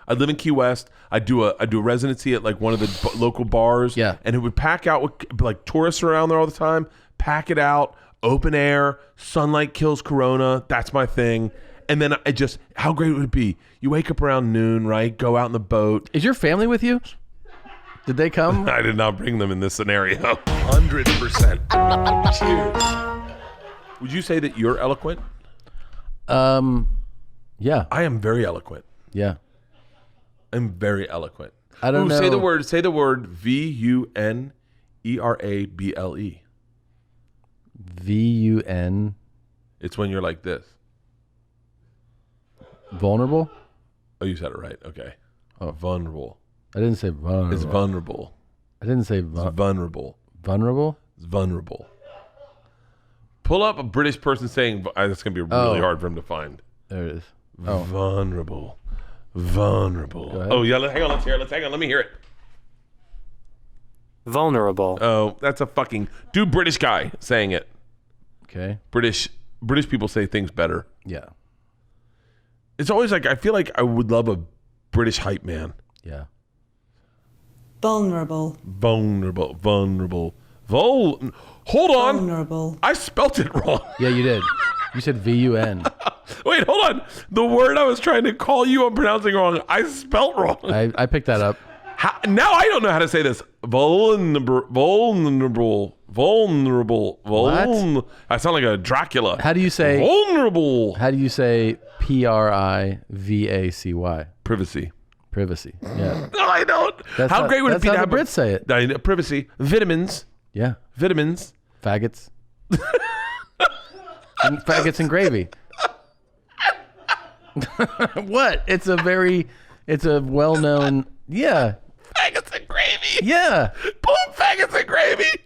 I live in Key West. I do a residency at like one of the local bars. Yeah. And it would pack out with like tourists around there all the time. Pack it out, open air, sunlight kills corona. That's my thing. And then how great would it be? You wake up around noon, right? Go out in the boat. Is your family with you? Did they come? I did not bring them in this scenario. 100%. Cheers. Would you say that you're eloquent? Yeah. I am very eloquent. Yeah. I'm very eloquent. I don't know. Say the word VUNERABLE. VUN. It's when you're like this. Vulnerable? Oh, you said it right. Okay. Oh. Vulnerable. I didn't say vulnerable. It's vulnerable. I didn't say It's vulnerable. vulnerable. It's vulnerable. Pull up a British person saying that's going to be really hard for him to find. There it is. Oh. Vulnerable. Vulnerable. Oh, yeah. Hang on. Hang on. Let me hear it. Vulnerable. Oh, that's a fucking British guy saying it. Okay. British people say things better. Yeah. It's always like, I feel like I would love a British hype man. Yeah. Vulnerable. Hold on. Vulnerable. I spelt it wrong. Yeah, you did. You said VUN. Wait, hold on. The word I was trying to call you, I'm pronouncing wrong. I spelt wrong. I picked that up. Now I don't know how to say this. Vulnerable. What? I sound like a Dracula. How do you say vulnerable? How do you say PRIVACY? Privacy. Privacy. Yeah. No, I don't. How great would it be to have the Brits say it? Privacy. Vitamins. Yeah. Vitamins. Faggots. And faggots and gravy. What? It's a well-known. Yeah. Faggots and gravy. Yeah. Boom, faggots and gravy.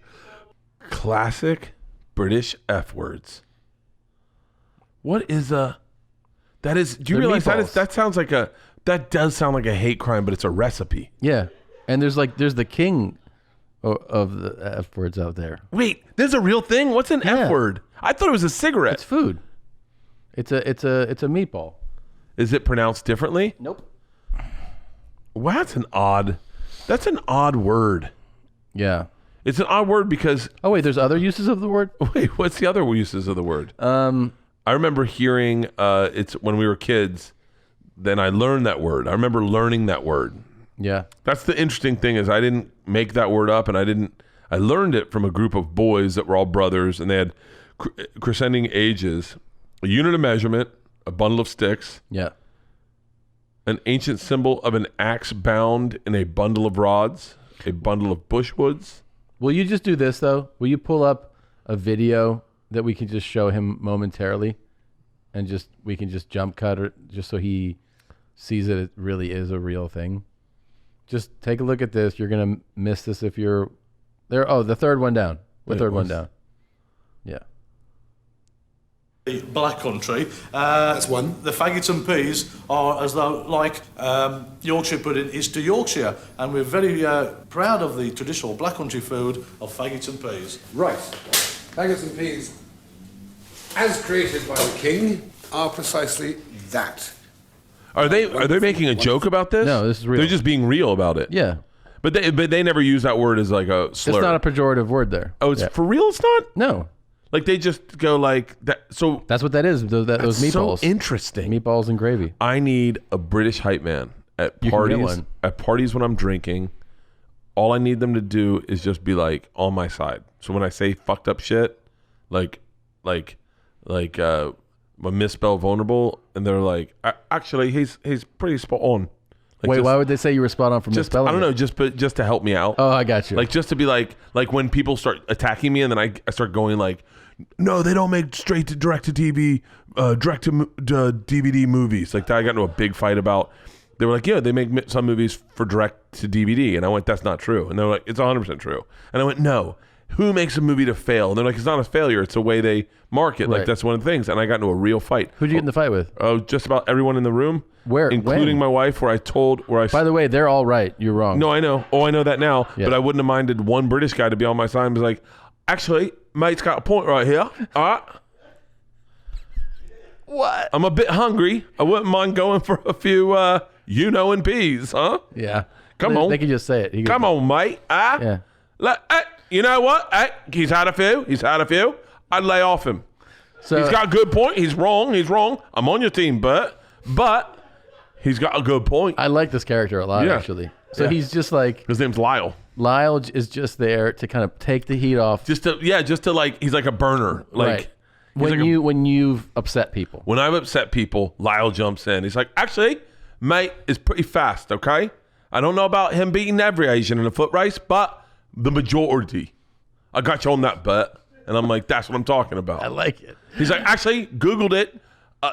Classic British F words. What is that is, do you realize meatballs. that does sound like a hate crime, but it's a recipe. Yeah. And there's the king of the F words out there. Wait, there's a real thing? What's an F word? I thought it was a cigarette. It's food. It's a meatball. Is it pronounced differently? Nope. Wow, that's an odd word. Yeah. It's an odd word because... Oh, wait, there's other uses of the word? Wait, what's the other uses of the word? I remember hearing it's when we were kids, then I learned that word. I remember learning that word. Yeah. That's the interesting thing is I didn't make that word up, and I learned it from a group of boys that were all brothers, and they had crescending ages, a unit of measurement, a bundle of sticks, Yeah. an ancient symbol of an axe bound in a bundle of rods, a bundle of bushwoods. Will you just do this, though? Will you pull up a video that we can just show him momentarily, and we can just jump cut it just so he sees that it really is a real thing? Just take a look at this. You're going to miss this if you're there. Oh, the third one down. The third one down. Yeah. Black country. That's one. The faggots and peas are as though like Yorkshire pudding is to Yorkshire, and we're very proud of the traditional black country food of faggots and peas. Right. Faggots and peas, as created by the king, are precisely that. Are they making a joke about this? No, this is real. They're just being real about it. Yeah. But they never use that word as like a slur. It's not a pejorative word there. Oh, it's for real? It's not? No. Like they just go like that. So that's what that is. Those meatballs. So interesting. Meatballs and gravy. I need a British hype man at parties. At parties when I'm drinking, all I need them to do is just be like on my side. So when I say fucked up shit, like misspell vulnerable, and they're like, actually, he's pretty spot on. Like wait, why would they say you were spot on for misspelling? I don't know, just to help me out. Oh, I got you. Like just to be like when people start attacking me, and then I start going like, no, they don't make straight to direct to TV, direct to DVD movies. Like that, I got into a big fight about. They were like, yeah, they make some movies for direct to DVD, and I went, that's not true. And they were like, it's 100% true. And I went, no. Who makes a movie to fail? And they're like, it's not a failure. It's a way they market. Right. Like that's one of the things. And I got into a real fight. Who'd you get in the fight with? Oh, just about everyone in the room. Where? Including my wife, By the way, they're all right. You're wrong. No, I know. Oh, I know that now. Yeah. But I wouldn't have minded one British guy to be on my side and be like, actually, mate's got a point right here. All right. What? I'm a bit hungry. I wouldn't mind going for a few and peas, huh? Yeah. Come on. They can just say it. He goes, Come on, mate. Yeah. You know what? He's had a few. I'd lay off him. So He's got a good point. He's wrong. I'm on your team, Bert. But he's got a good point. I like this character a lot, Yeah. actually. So Yeah. he's just like, His name's Lyle. Lyle is just there to kind of take the heat off. Just to like, he's like a burner. Like, Right. he's like When you've upset people. when I've upset people, Lyle jumps in. He's like, actually, mate is pretty fast, okay? I don't know about him beating every Asian in a foot race, but the majority. I got you on that, Bert. And I'm like, that's what I'm talking about. I like it. He's like, actually, Googled it.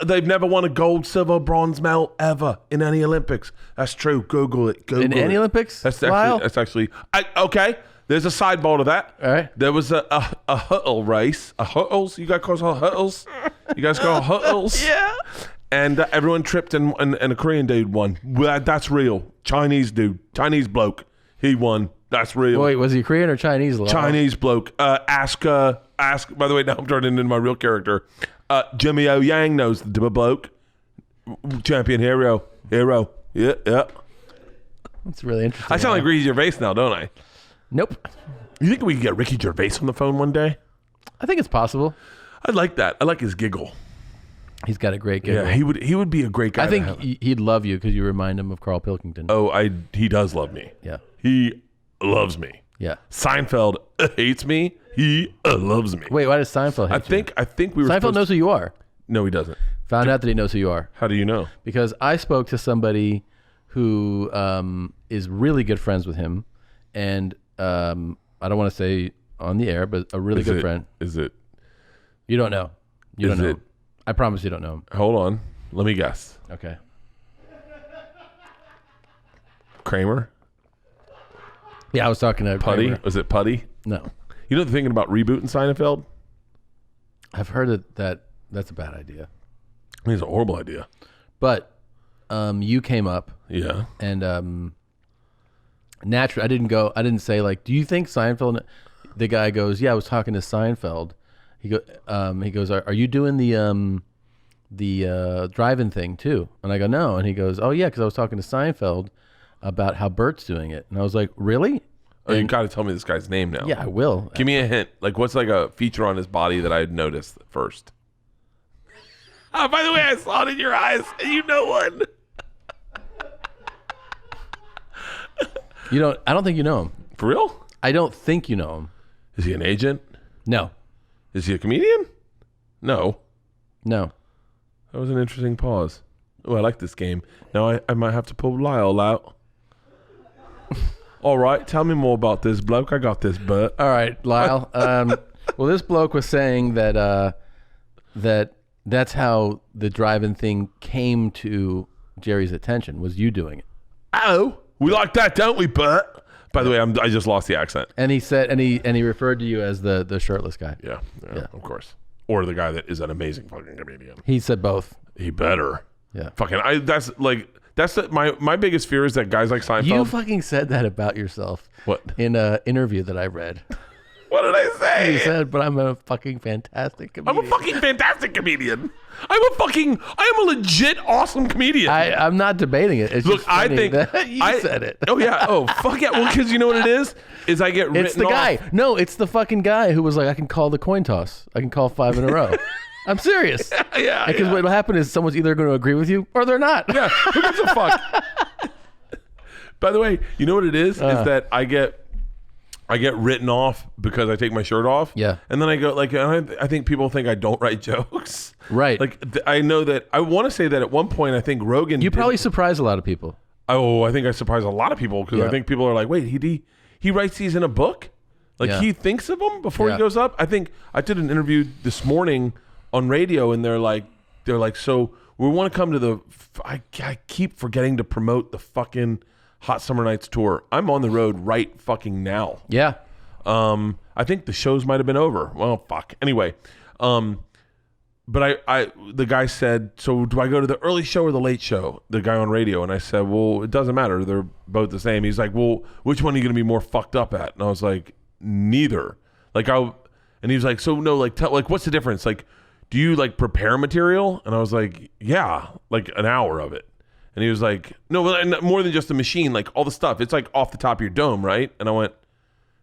They've never won a gold, silver, bronze medal ever in any Olympics. That's true. Google it. Google In it. any Olympics? Lyle? That's actually okay. There's a sidebar to that. All right. There was a hurdle race. A hurdles? You guys call it hurdles? You guys call it hurdles? Yeah. And everyone tripped and a Korean dude won. Well, that's real. Chinese dude. Chinese bloke. He won. That's real. Wait, was he Korean or Chinese? Lyle? Chinese bloke. Ask. By the way, now I'm turning into my real character. Jimmy O Yang knows the bloke. Champion hero. Yeah. That's really interesting. I sound like Ricky Gervais now, don't I? Nope. You think we could get Ricky Gervais on the phone one day? I think it's possible. I'd like that. I like his giggle. He's got a great giggle. Yeah, he would be a great guy. I to think have. he'd love you because you remind him of Carl Pilkington. He does love me. Yeah. He loves me. Yeah. Seinfeld hates me. He loves me. Wait, why does Seinfeld hate you? I think we were. Seinfeld knows who you are. No, he doesn't. Found out that he knows who you are. How do you know? Because I spoke to somebody who is really good friends with him, and I don't want to say on the air, but a really good friend. Is it? You don't know. You Is don't know. it- I promise you don't know him. Hold on. Let me guess. Okay. Kramer? Yeah, I was talking to Putty? Kramer. Was it Putty? No, You know the thinking about rebooting Seinfeld? I've heard that's a bad idea. I think it's a horrible idea. But you came up, Yeah. and naturally, I didn't say like, do you think Seinfeld? The guy goes, yeah, I was talking to Seinfeld. He goes, are you doing the drive-in thing too? And I go, no. And he goes, oh yeah, because I was talking to Seinfeld about how Bert's doing it. And I was like, really? Oh, you got to tell me this guy's name now. Yeah, I will. Give me a hint. Like, what's like a feature on his body that I had noticed first? Oh, by the way, I saw it in your eyes, and you know one. I don't think you know him. For real? I don't think you know him. Is he an agent? No. Is he a comedian? No. No. That was an interesting pause. Oh, I like this game. Now I might have to pull Lyle out. All right, tell me more about this bloke. I got this, Bert. All right, Lyle. Well, this bloke was saying that that's how the drive-in thing came to Jerry's attention, was you doing it. Oh, we like that, don't we, Bert? By the way, I just lost the accent. And he said, and he referred to you as the shirtless guy. Yeah, of course. Or the guy that is an amazing fucking comedian. He said both. He better. Yeah. Fucking, my biggest fear is that guys like Seinfeld. You fucking said that about yourself. What? In an interview that I read. What did I say? You said, but I'm a fucking fantastic comedian. I'm a fucking fantastic comedian. I am a legit awesome comedian. I'm not debating it. It's Look, just I funny think that you said it. Oh yeah. Oh fuck yeah. Well, because you know what it is I get written It's the guy. off. No, it's the fucking guy who was like, I can call the coin toss. I can call 5 in a row. I'm serious. Yeah. Because what'll happen is someone's either going to agree with you or they're not. Yeah. Who gives a fuck? By the way, you know what it is that I get written off because I take my shirt off. Yeah. And then I go like, I think people think I don't write jokes. Right. Like I know that I want to say that at one point I think Rogan. You probably surprise a lot of people. Oh, I think I surprised a lot of people because I think people are like, wait, he writes these in a book? Like he thinks of them before he goes up? I think I did an interview this morning on radio and they're like, so we want to come to I keep forgetting to promote the fucking Hot Summer Nights tour. I'm on the road right fucking now. Yeah. I think the shows might have been over. Well, fuck. Anyway, but the guy said, so do I go to the early show or the late show? The guy on radio. And I said, well, it doesn't matter. They're both the same. He's like, well, which one are you going to be more fucked up at? And I was like, neither. And he was like, so no, like, what's the difference? Like, do you like prepare material? And I was like, yeah, like an hour of it. And he was like, no, well, and more than just the machine, like all the stuff. It's like off the top of your dome, right? And I went,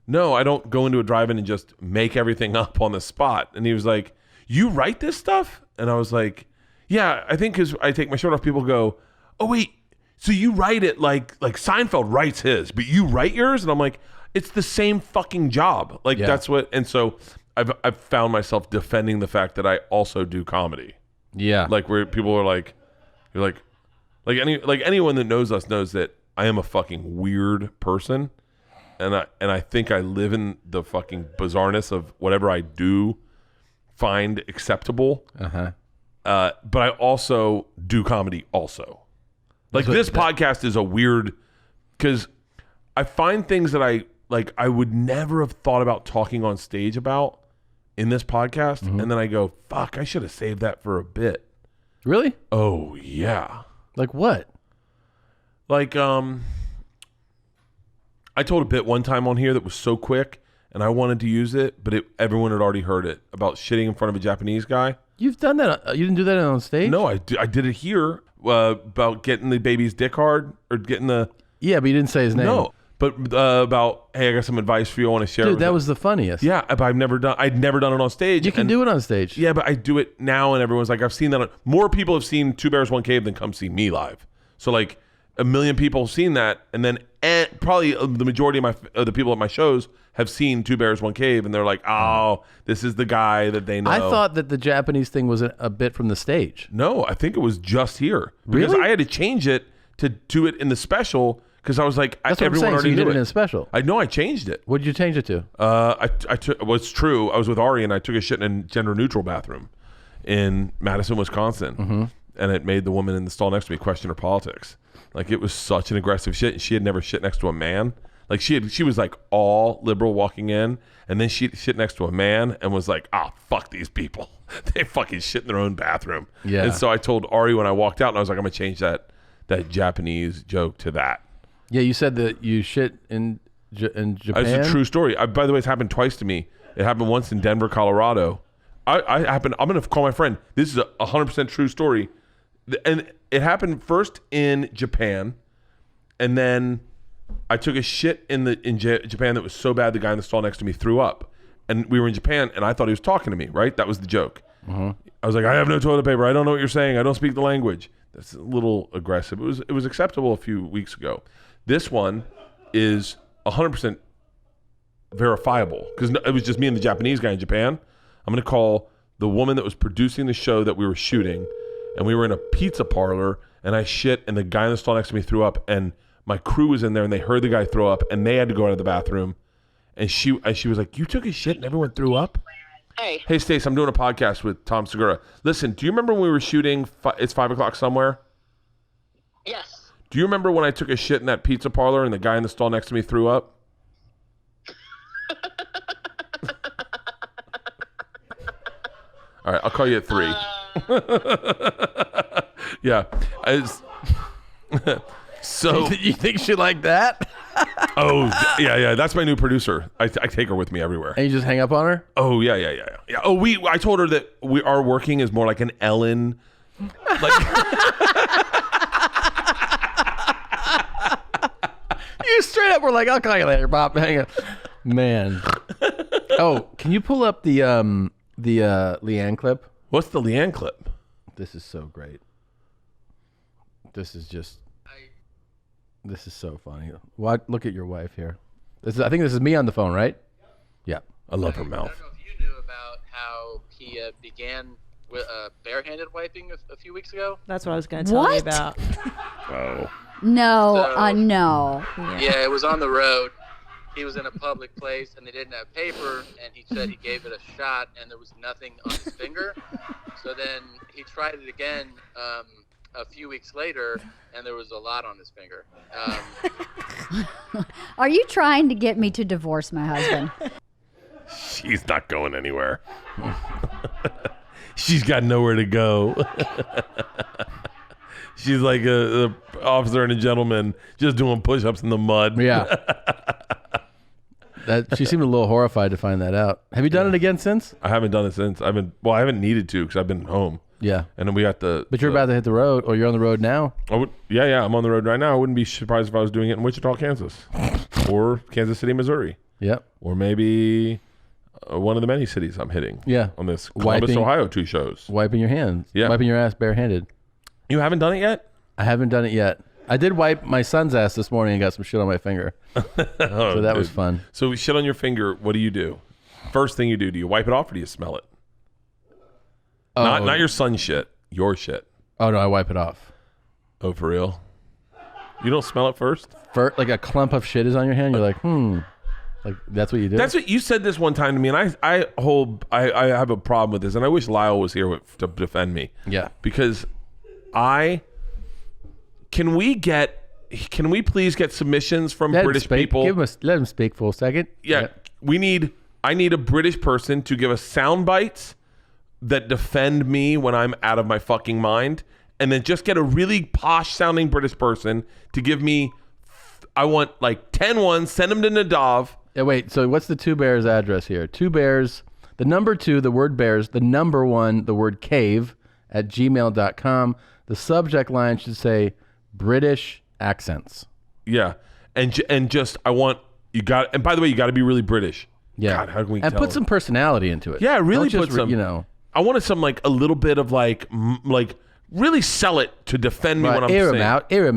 no, I don't go into a drive-in and just make everything up on the spot. And he was like, you write this stuff? And I was like, yeah, I think because I take my shirt off, people go, oh, wait, so you write it like Seinfeld writes his, but you write yours? And I'm like, it's the same fucking job. Like that's what, and so I've found myself defending the fact that I also do comedy. Yeah. Like where people are like, you're like anyone that knows us knows that I am a fucking weird person. And I think I live in the fucking bizarreness of whatever I do find acceptable. But I also do comedy also. Like this podcast is a weird, because I find things that I would never have thought about talking on stage about in this podcast. And then I go, fuck, I should have saved that for a bit. Really? Oh yeah. Like what? Like, I told a bit one time on here that was so quick and I wanted to use it, but everyone had already heard it about shitting in front of a Japanese guy. You've done that. You didn't do that on stage? No, I did it here about getting the baby's dick hard or getting the... Yeah, but you didn't say his name. No, but about, hey, I got some advice for you. I want to share. Dude, that was the funniest. Yeah, but I'd never done it on stage. You can do it on stage. Yeah, but I do it now and everyone's like, I've seen that. More people have seen Two Bears, One Cave than come see me live. So like 1 million people have seen that, and then probably the majority of the people at my shows have seen Two Bears, One Cave, and they're like, oh, this is the guy that they know. I thought that the Japanese thing was a bit from the stage. No, I think it was just here. Because Really? I had to change it to do it in the special because I was like, That's what everyone I'm saying. So already you did knew it in a special. I know I changed it. What did you change it to? I took. Well, it's true. I was with Ari and I took a shit in a gender neutral bathroom in Madison, Wisconsin, and it made the woman in the stall next to me question her politics. Like it was such an aggressive shit. She had never shit next to a man. Like she was like all liberal walking in, and then she shit next to a man and was like, fuck these people. They fucking shit in their own bathroom. Yeah. And so I told Ari when I walked out, and I was like, I'm gonna change that Japanese joke to that. Yeah, you said that you shit in Japan. It's a true story. By the way, it's happened twice to me. It happened once in Denver, Colorado. I'm going to call my friend. This is a 100% true story. And it happened first in Japan. And then I took a shit in Japan that was so bad the guy in the stall next to me threw up. And we were in Japan and I thought he was talking to me, right? That was the joke. I was like, I have no toilet paper. I don't know what you're saying. I don't speak the language. That's a little aggressive. It was acceptable a few weeks ago. This one is 100% verifiable because it was just me and the Japanese guy in Japan. I'm going to call the woman that was producing the show that we were shooting, and we were in a pizza parlor, and I shit, and the guy in the stall next to me threw up, and my crew was in there, and they heard the guy throw up, and they had to go out of the bathroom, and she was like, you took a shit and everyone threw up? Hey, Stace, I'm doing a podcast with Tom Segura. Listen, do you remember when we were shooting It's 5 O'Clock Somewhere? Yes. Do you remember when I took a shit in that pizza parlor and the guy in the stall next to me threw up? All right, I'll call you at 3. Yeah. So You think she like that? yeah. That's my new producer. I take her with me everywhere. And you just hang up on her? Oh, yeah. Oh, I told her that our working is more like an Ellen. You straight up were like, I'll call you later, Bob. Hang up. Man. Oh, can you pull up the Leanne clip? What's the Leanne clip? This is so great. This is so funny. Look at your wife here. I think this is me on the phone, right? Yeah. I love her mouth. I don't know if you knew about how he began with barehanded wiping a few weeks ago. That's what I was going to tell you What? about. Oh. No, So- no. Yeah, it was on the road. He was in a public place and they didn't have paper, and he said he gave it a shot and there was nothing on his finger. So then he tried it again a few weeks later, and there was a lot on his finger. Are you trying to get me to divorce my husband? She's not going anywhere. She's got nowhere to go. She's like a officer and a gentleman just doing push-ups in the mud. Yeah. She seemed a little horrified to find that out. Have you done it again since? I haven't done it since. I haven't needed to because I've been home. Yeah. And then we got the. But you're about to hit the road, or you're on the road now. Yeah. I'm on the road right now. I wouldn't be surprised if I was doing it in Wichita, Kansas, or Kansas City, Missouri, Yep. or maybe one of the many cities I'm hitting. Yeah. On this Columbus, Ohio 2 shows. Wiping your hands. Yeah. Wiping your ass barehanded. You haven't done it yet? I haven't done it yet. I did wipe my son's ass this morning and got some shit on my finger. So that was fun. So shit on your finger, what do? First thing you do you wipe it off or do you smell it? Not your son's shit, your shit. Oh, no, I wipe it off. Oh, for real? You don't smell it first? Like a clump of shit is on your hand, you're like, Like, that's what you do? That's what you said this one time to me, and I have a problem with this, and I wish Lyle was here to defend me. Yeah. Because can we please get submissions from British people? Let him speak for a second. Yeah. I need a British person to give us sound bites that defend me when I'm out of my fucking mind, and then just get a really posh sounding British person to give me, I want like 10 ones, send them to Nadav. Yeah, wait, so what's the Two Bears address here? Two Bears, the number 2, the word bears, the number 1, the word cave at gmail.com. The subject line should say British accents. Yeah. And just, and by the way, you got to be really British. Yeah. God, how can we and tell put some personality into it. Yeah, really Don't put just, some, I wanted some like a little bit of like really sell it to defend me when I'm saying. Air him out. Air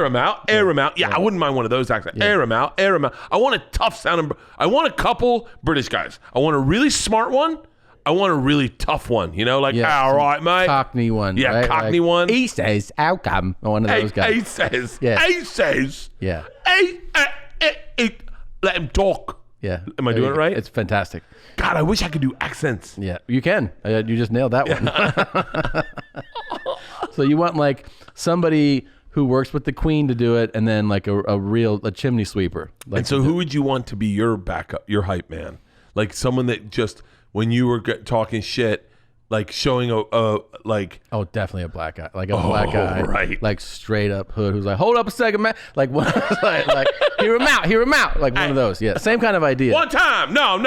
him out. Yeah, I wouldn't mind one of those accents. Yeah. Air him out. I want a tough sounding. I want a couple British guys. I want a really smart one. I want a really tough one. You know, like, all right, mate. Cockney one. Yeah, right? Cockney one. He says, how come? One of those guys. He says. Yeah. He says. Yeah. Let him talk. Yeah. Am I doing it right? It's fantastic. God, I wish I could do accents. Yeah, you can. You just nailed that one. So you want like somebody who works with the Queen to do it, and then like a chimney sweeper. Like, and so who would you want to be your backup, your hype man? Like someone that just, when you were talking shit, like showing like. Oh, definitely a black guy. Like a black guy. Right. Like straight up hood who's like, hold up a second, man. Like, like hear him out. Like one of those. Yeah. Same kind of idea. One time. No.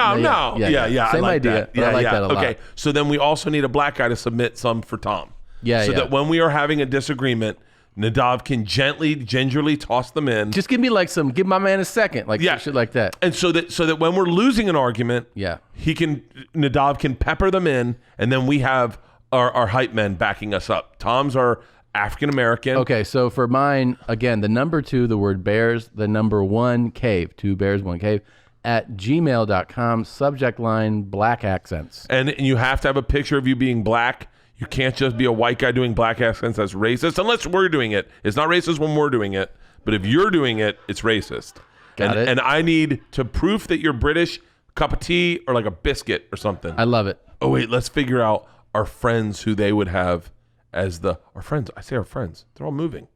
Yeah. Same idea. Yeah, I like that a lot. Okay. So then we also need a black guy to submit some for Tom. Yeah. So that when we are having a disagreement, Nadav can gingerly toss them in. Just give my man a second, like shit like that. And so that when we're losing an argument, Nadav can pepper them in, and then we have our hype men backing us up. Tom's our African American. Okay, so for mine, again, the number 2, the word bears, the number 1 cave, 2 bears, 1 cave, at gmail.com, subject line black accents. And you have to have a picture of you being black. You can't just be a white guy doing black accents. That's racist, unless we're doing it. It's not racist when we're doing it, but if you're doing it, it's racist. Got it. And I need to proof that you're British, cup of tea, or like a biscuit or something. I love it. Oh, wait, let's figure out our friends who they would have as our friends. I say our friends. They're all moving.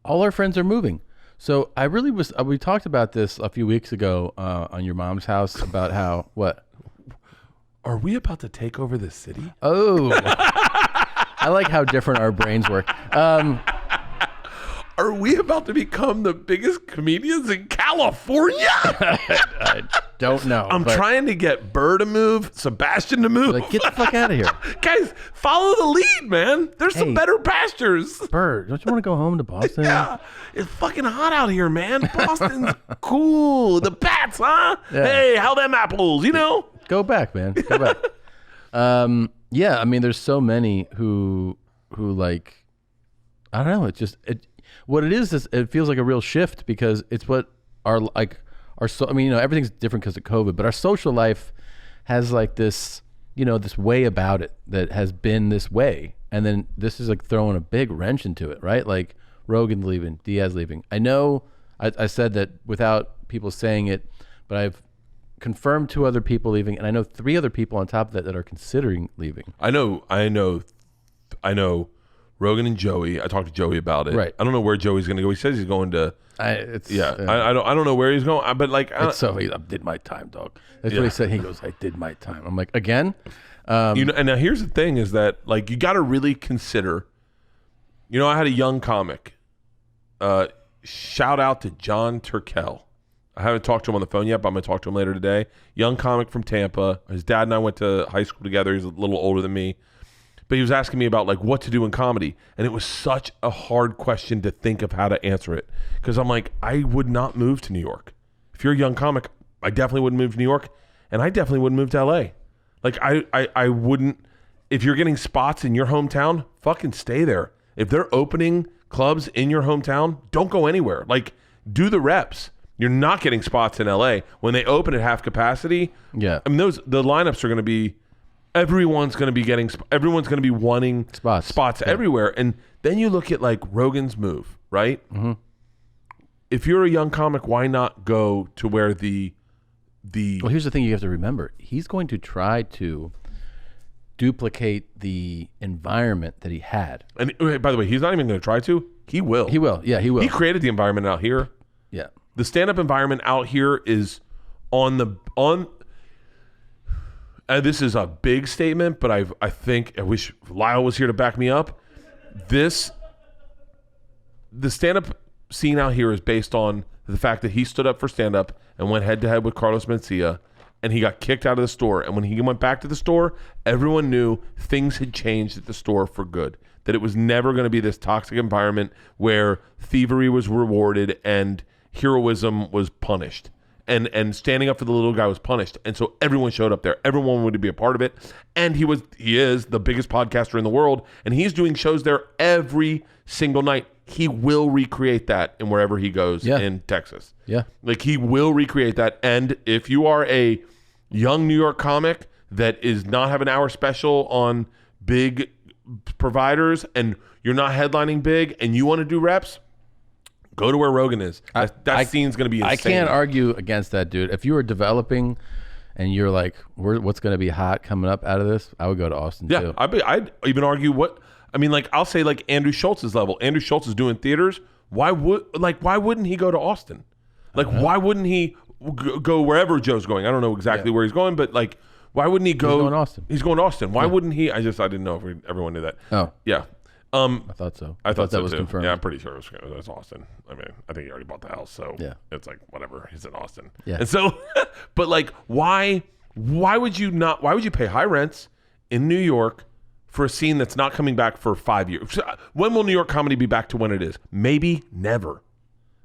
All our friends are moving. So I really was, we talked about this a few weeks ago on your mom's house about how, what? Are we about to take over the city? Oh, I like how different our brains work. Are we about to become the biggest comedians in California? I don't know. I'm trying to get Burr to move, Sebastian to move. Like, get the fuck out of here. Guys, follow the lead, man. There's some better pastures. Burr, don't you want to go home to Boston? Yeah, it's fucking hot out here, man. Boston's cool. The bats, huh? Yeah. Hey, how them apples, you know? Go back, man. Go back. Yeah, I mean, there's so many who like, I don't know. It's just what it is it feels like a real shift because it's what I mean, you know, everything's different because of COVID, but our social life has like this, you know, this way about it that has been this way, and then this is like throwing a big wrench into it, right? Like Rogan leaving, Diaz leaving. I know I said that without people saying it, but I've confirmed 2 other people leaving, and I know 3 other people on top of that are considering leaving. I know Rogan and Joey. I talked to Joey about it. Right. I don't know where Joey's going to go. He says he's going to. I don't know where he's going. But like, I did my time, dog. That's what he said. He goes, I did my time. I'm like, again. You know, and now here's the thing: is that like you got to really consider. You know, I had a young comic. Shout out to John Turkel. I haven't talked to him on the phone yet, but I'm going to talk to him later today. Young comic from Tampa. His dad and I went to high school together. He's a little older than me. but he was asking me about like what to do in comedy, and it was such a hard question to think of how to answer it, because I'm like, I would not move to New York. If you're a young comic, I definitely wouldn't move to New York, and I definitely wouldn't move to LA. Like I wouldn't. If you're getting spots in your hometown, fucking stay there. If they're opening clubs in your hometown, don't go anywhere. Like, do the reps. You're not getting spots in LA. When they open at half capacity, Yeah. I mean, the lineups are going to be, everyone's going to be wanting spots everywhere. And then you look at like Rogan's move, right? Mm-hmm. If you're a young comic, why not go to where the Well, here's the thing you have to remember. He's going to try to duplicate the environment that he had. And by the way, he's not even going to try to. He will. He will. Yeah, he will. He created the environment out here. Yeah. The stand-up environment out here is this is a big statement, but I wish Lyle was here to back me up. The stand-up scene out here is based on the fact that he stood up for stand-up and went head-to-head with Carlos Mencia, and he got kicked out of the store. And when he went back to the store, everyone knew things had changed at the store for good, that it was never going to be this toxic environment where thievery was rewarded and heroism was punished. And standing up for the little guy was punished. And so everyone showed up there. Everyone wanted to be a part of it. And he is the biggest podcaster in the world. And he's doing shows there every single night. He will recreate that in wherever he goes in Texas. Yeah. Like, he will recreate that. And if you are a young New York comic that is not have an hour special on big providers and you're not headlining big and you want to do reps, go to where Rogan is. That scene's going to be insane. I can't argue against that, dude. If you were developing and you're like, what's going to be hot coming up out of this, I would go to Austin too. I'd even argue I'll say like Andrew Schultz's level. Andrew Schultz is doing theaters. Why wouldn't he go to Austin? Like, why wouldn't he go wherever Joe's going? I don't know exactly where he's going, but like, why wouldn't he go? He's going to Austin. He's going to Austin. Why wouldn't he? I didn't know if everyone knew that. Oh. Yeah. I thought so. I thought that so was too. confirmed. Yeah, I'm pretty sure it was Austin. I mean, I think he already bought the house, so it's like whatever. He's in Austin. Yeah. And so, but like, why would you pay high rents in New York for a scene that's not coming back for 5 years? When will New York comedy be back to when it is? Maybe never.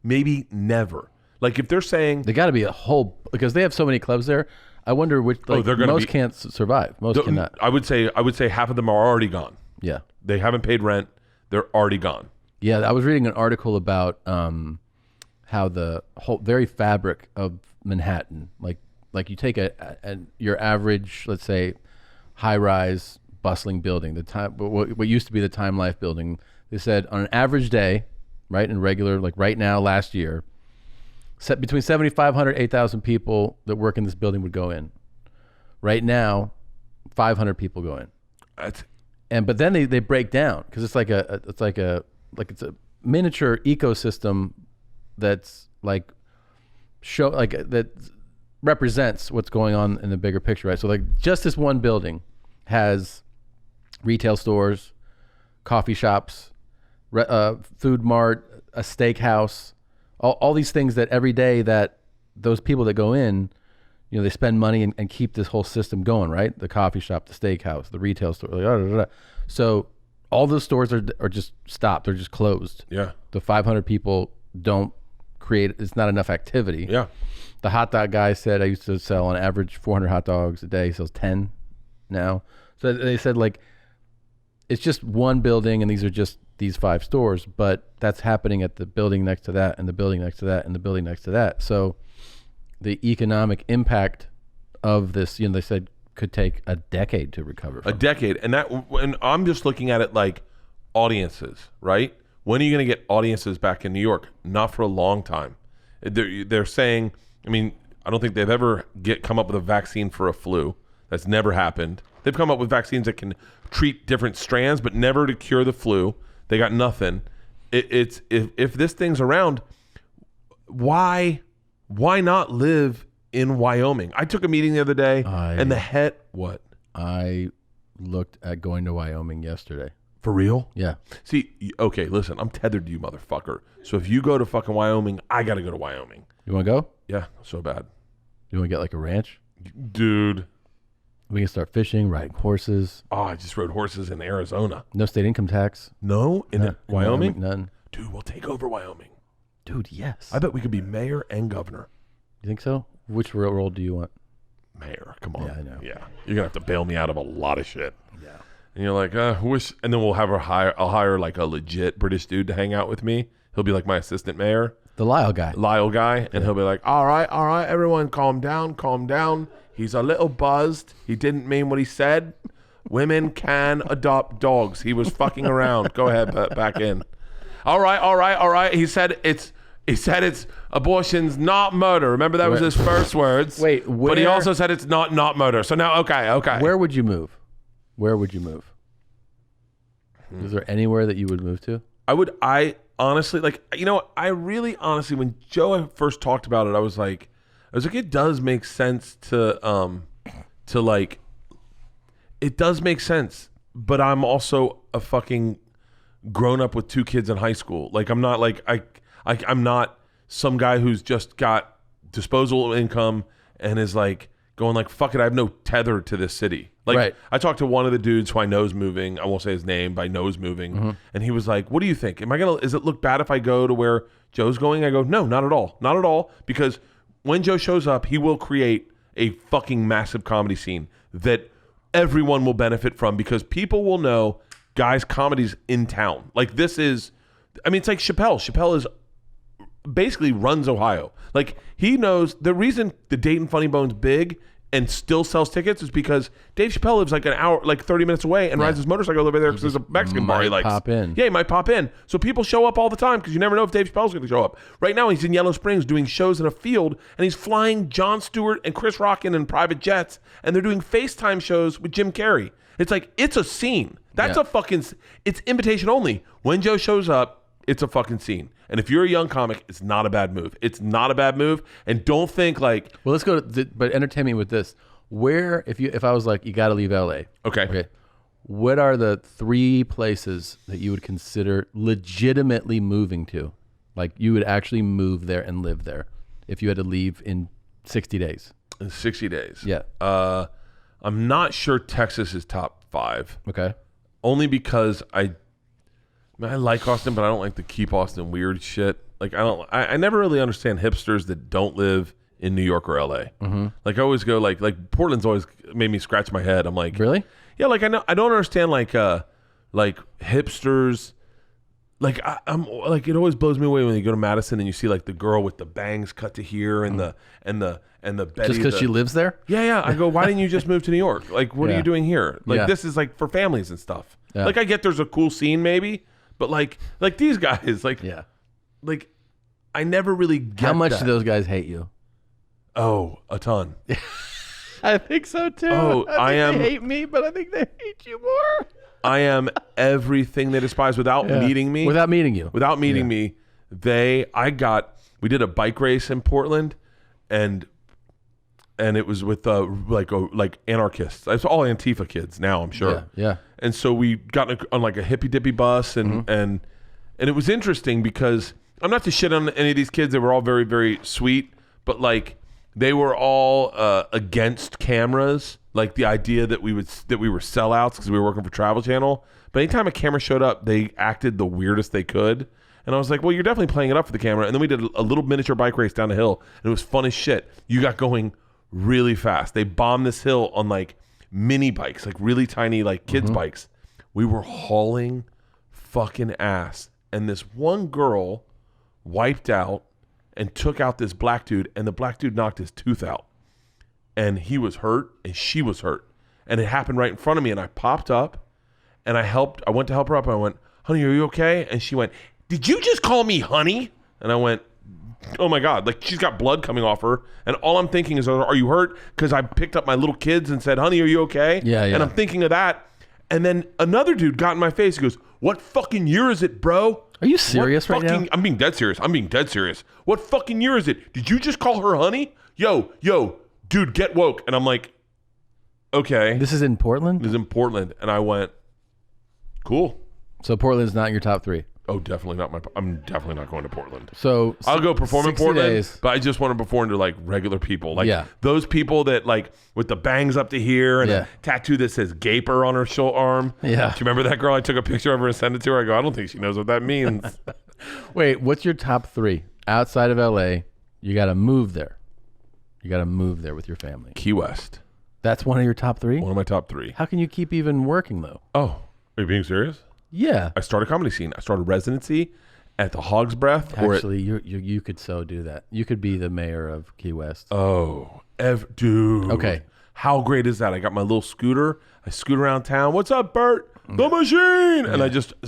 Maybe never. Like, if they're saying they got to be a whole, because they have so many clubs there. I wonder which most can't survive. Most cannot. I would say half of them are already gone. Yeah. They haven't paid rent. They're already gone. Yeah, I was reading an article about how the whole very fabric of Manhattan, like you take your average, let's say, high-rise, bustling building, what used to be the Time Life building. They said on an average day, right, in regular, like right now, last year, between 7,500, 8,000 people that work in this building would go in. Right now, 500 people go in. But then they break down because it's a miniature ecosystem that's that represents what's going on in the bigger picture, right? So like just this one building has retail stores, coffee shops, food mart, a steakhouse, all these things that every day that those people that go in, they spend money and keep this whole system going, right? The coffee shop, the steakhouse, the retail store. So all those stores are just stopped. They're just closed. Yeah. The 500 people don't create, it's not enough activity. Yeah. The hot dog guy said, I used to sell on average 400 hot dogs a day. He sells 10 now. So they said like, it's just one building and these are just these 5 stores, but that's happening at the building next to that and the building next to that and the building next to that. So the economic impact of this, they said could take a decade to recover from. A decade. And I'm just looking at it like audiences, right? When are you going to get audiences back in New York? Not for a long time. They're saying, I mean, I don't think they've ever come up with a vaccine for a flu. That's never happened. They've come up with vaccines that can treat different strands, but never to cure the flu. They got nothing. If this thing's around, why not live in Wyoming? I took a meeting the other day, and the head, what? I looked at going to Wyoming yesterday. For real? Yeah. See, okay, listen, I'm tethered to you, motherfucker. So if you go to fucking Wyoming, I got to go to Wyoming. You want to go? Yeah, so bad. You want to get like a ranch? Dude. We can start fishing, riding horses. Oh, I just rode horses in Arizona. No state income tax. No? In Wyoming? None. Dude, we'll take over Wyoming. Dude, yes. I bet we could be mayor and governor. You think so? Which role do you want? Mayor, come on. Yeah, I know. Yeah. You're going to have to bail me out of a lot of shit. Yeah. And you're like, wish, and then I'll hire like a legit British dude to hang out with me. He'll be like my assistant mayor. The Lyle guy. And he'll be like, all right, everyone calm down. He's a little buzzed. He didn't mean what he said. Women can adopt dogs. He was fucking around. Go ahead, back in. All right. He said it's abortion's not murder. Remember that was his first words. Wait, but he also said it's not murder. So now, okay. Where would you move? Is there anywhere that you would move to? I honestly, I really honestly, when Joe first talked about it, I was like, it does make sense it does make sense, but I'm also a fucking grown up with 2 kids in high school. Like, I'm not I'm not some guy who's just got disposable income and is like going like, fuck it, I have no tether to this city. Like, right. I talked to one of the dudes who I know is moving. I won't say his name, but I know is moving. And he was like, what do you think? Is it look bad if I go to where Joe's going? I go, no, not at all. Not at all. Because when Joe shows up, he will create a fucking massive comedy scene that everyone will benefit from, because people will know, guys, comedy's in town. Like, this is, it's like Chappelle. Chappelle is basically runs Ohio. Like, he knows the reason the Dayton Funny Bone's big and still sells tickets is because Dave Chappelle lives like an hour, like 30 minutes away, and rides his motorcycle over there because there's a Mexican bar he likes. Pop in. Yeah, he might pop in. So people show up all the time because you never know if Dave Chappelle's going to show up. Right now, he's in Yellow Springs doing shows in a field, and he's flying Jon Stewart and Chris Rock in private jets, and they're doing FaceTime shows with Jim Carrey. It's like, it's a scene. That's it's invitation only. When Joe shows up, it's a fucking scene. And if you're a young comic, it's not a bad move. It's not a bad move. And don't think like... Well, let's go to... but entertain me with this. Where, if I was like, you got to leave LA. Okay. What are the 3 places that you would consider legitimately moving to? Like, you would actually move there and live there if you had to leave in 60 days. In 60 days? Yeah. I'm not sure Texas is top 5. Okay. Only because I like Austin, but I don't like the keep Austin weird shit. Like, I never really understand hipsters that don't live in New York or LA. Mm-hmm. Like, I always go like Portland's always made me scratch my head. I'm like, really? Yeah. Like, I don't understand like hipsters. Like, I'm like, it always blows me away when you go to Madison and you see like the girl with the bangs cut to here and the Betty. Just because she lives there? Yeah. I go, why didn't you just move to New York? Like, what are you doing here? Like, this is like for families and stuff. Yeah. Like, I get there's a cool scene maybe, but like these guys, like, like I never really get How much that. do those guys hate you? Oh, a ton. I think so too. Oh, I think they hate me, but I think they hate you more. I am everything they despise without meeting me. Without meeting you. Without meeting me. We did a bike race in Portland, and it was with like anarchists. It's all Antifa kids now, I'm sure. Yeah. And so we got on like a hippy dippy bus, and it was interesting because I'm not to shit on any of these kids. They were all very, very sweet, but like they were all against cameras. Like the idea that we were sellouts because we were working for Travel Channel. But anytime a camera showed up, they acted the weirdest they could. And I was like, well, you're definitely playing it up for the camera. And then we did a little miniature bike race down the hill, and it was fun as shit. You got going really fast. They bombed this hill on like mini bikes, like really tiny, like kids' bikes. We were hauling fucking ass. And this one girl wiped out and took out this black dude, and the black dude knocked his tooth out. And he was hurt, and she was hurt. And it happened right in front of me, and I popped up, and I went to help her up, and I went, honey, are you okay? And she went, did you just call me honey? And I went, oh my God, like she's got blood coming off her. And all I'm thinking is, are you hurt? Because I picked up my little kids and said, honey, are you okay? Yeah. And I'm thinking of that. And then another dude got in my face. He goes, what fucking year is it, bro? Are you serious right now? I'm being dead serious. What fucking year is it? Did you just call her honey? Yo, dude, get woke. And I'm like, okay. This is in Portland? This is in Portland. And I went, cool. So Portland's not in your top 3? Oh, definitely not I'm definitely not going to Portland. So I'll go perform in 60 Portland, days. but I just want to perform to like regular people, like Yeah. those people that like with the bangs up to here and Yeah. a tattoo that says "Gaper" on her arm. Yeah. Do you remember that girl? I took a picture of her and sent it to her. I go, I don't think she knows what that means. Wait, what's your top 3 outside of LA? You got to move there. You got to move there with your family. Key West, That's one of your top 3? one of my top 3. How can you keep even working though? Oh, are you being serious? Yeah. I started a comedy scene. I started residency at the Hog's Breath. Actually, you could so do that. You could be the mayor of Key West. Dude. Okay. How great is that? I got my little scooter. I scoot around town. What's up, Bert? The machine. And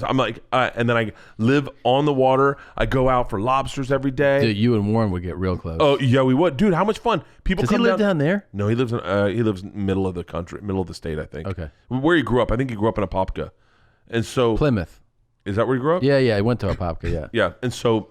I'm like, and then I live on the water. I go out for lobsters every day. Dude, you and Warren would get real close. Oh yeah, we would, dude. How much fun! People Does he come live down there? No, he lives in middle of the country, middle of the state, I think. Okay. Where he grew up, I think he grew up in Apopka, and so Plymouth. is that where he grew up? Yeah, I went to Apopka, yeah. Yeah, and so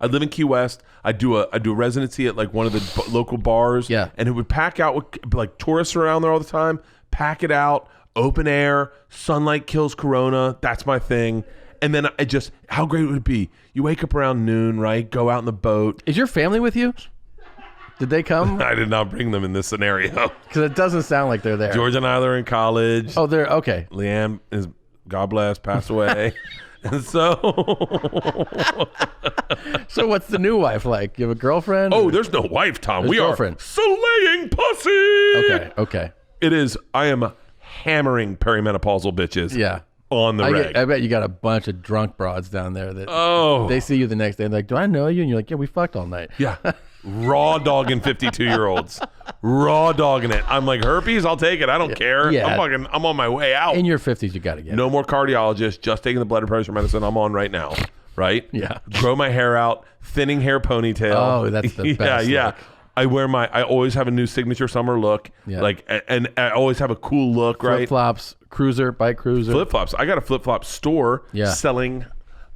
I live in Key West. I do a residency at like one of the local bars. Yeah. And it would pack out with like tourists around there all the time. Pack it out, open air, sunlight kills corona. That's my thing. And then I just, how great would it be? You wake up around noon, right? Go out in the boat. Is your family with you? Did they come? I did not bring them in this scenario. Because it doesn't sound like they're there. George and I are in college. Oh, they're okay. Leanne is, God bless, passed away. And so So what's the new wife like? You have a girlfriend? oh, there's no wife, Tom. There's We girlfriend. are slaying pussy. Okay. It is. I am hammering perimenopausal bitches. Yeah. On the reg. I bet you got a bunch of drunk broads down there that Oh. they see you the next day and they're like, do I know you? And you're like, yeah, we fucked all night. Yeah. Raw dogging 52-year-olds. Raw dogging it. I'm like, herpes, I'll take it. I don't care. Yeah. I'm on my way out. In your 50s, you got to get No it. more cardiologist, just taking the blood pressure medicine I'm on right now. Right? Yeah. Grow my hair out, thinning hair ponytail. Oh, that's the best Yeah. look. I always have a new signature summer look. Yeah. Like, and I always have a cool look, right? Flip-flops, bike cruiser. Flip-flops. I got a flip-flop store selling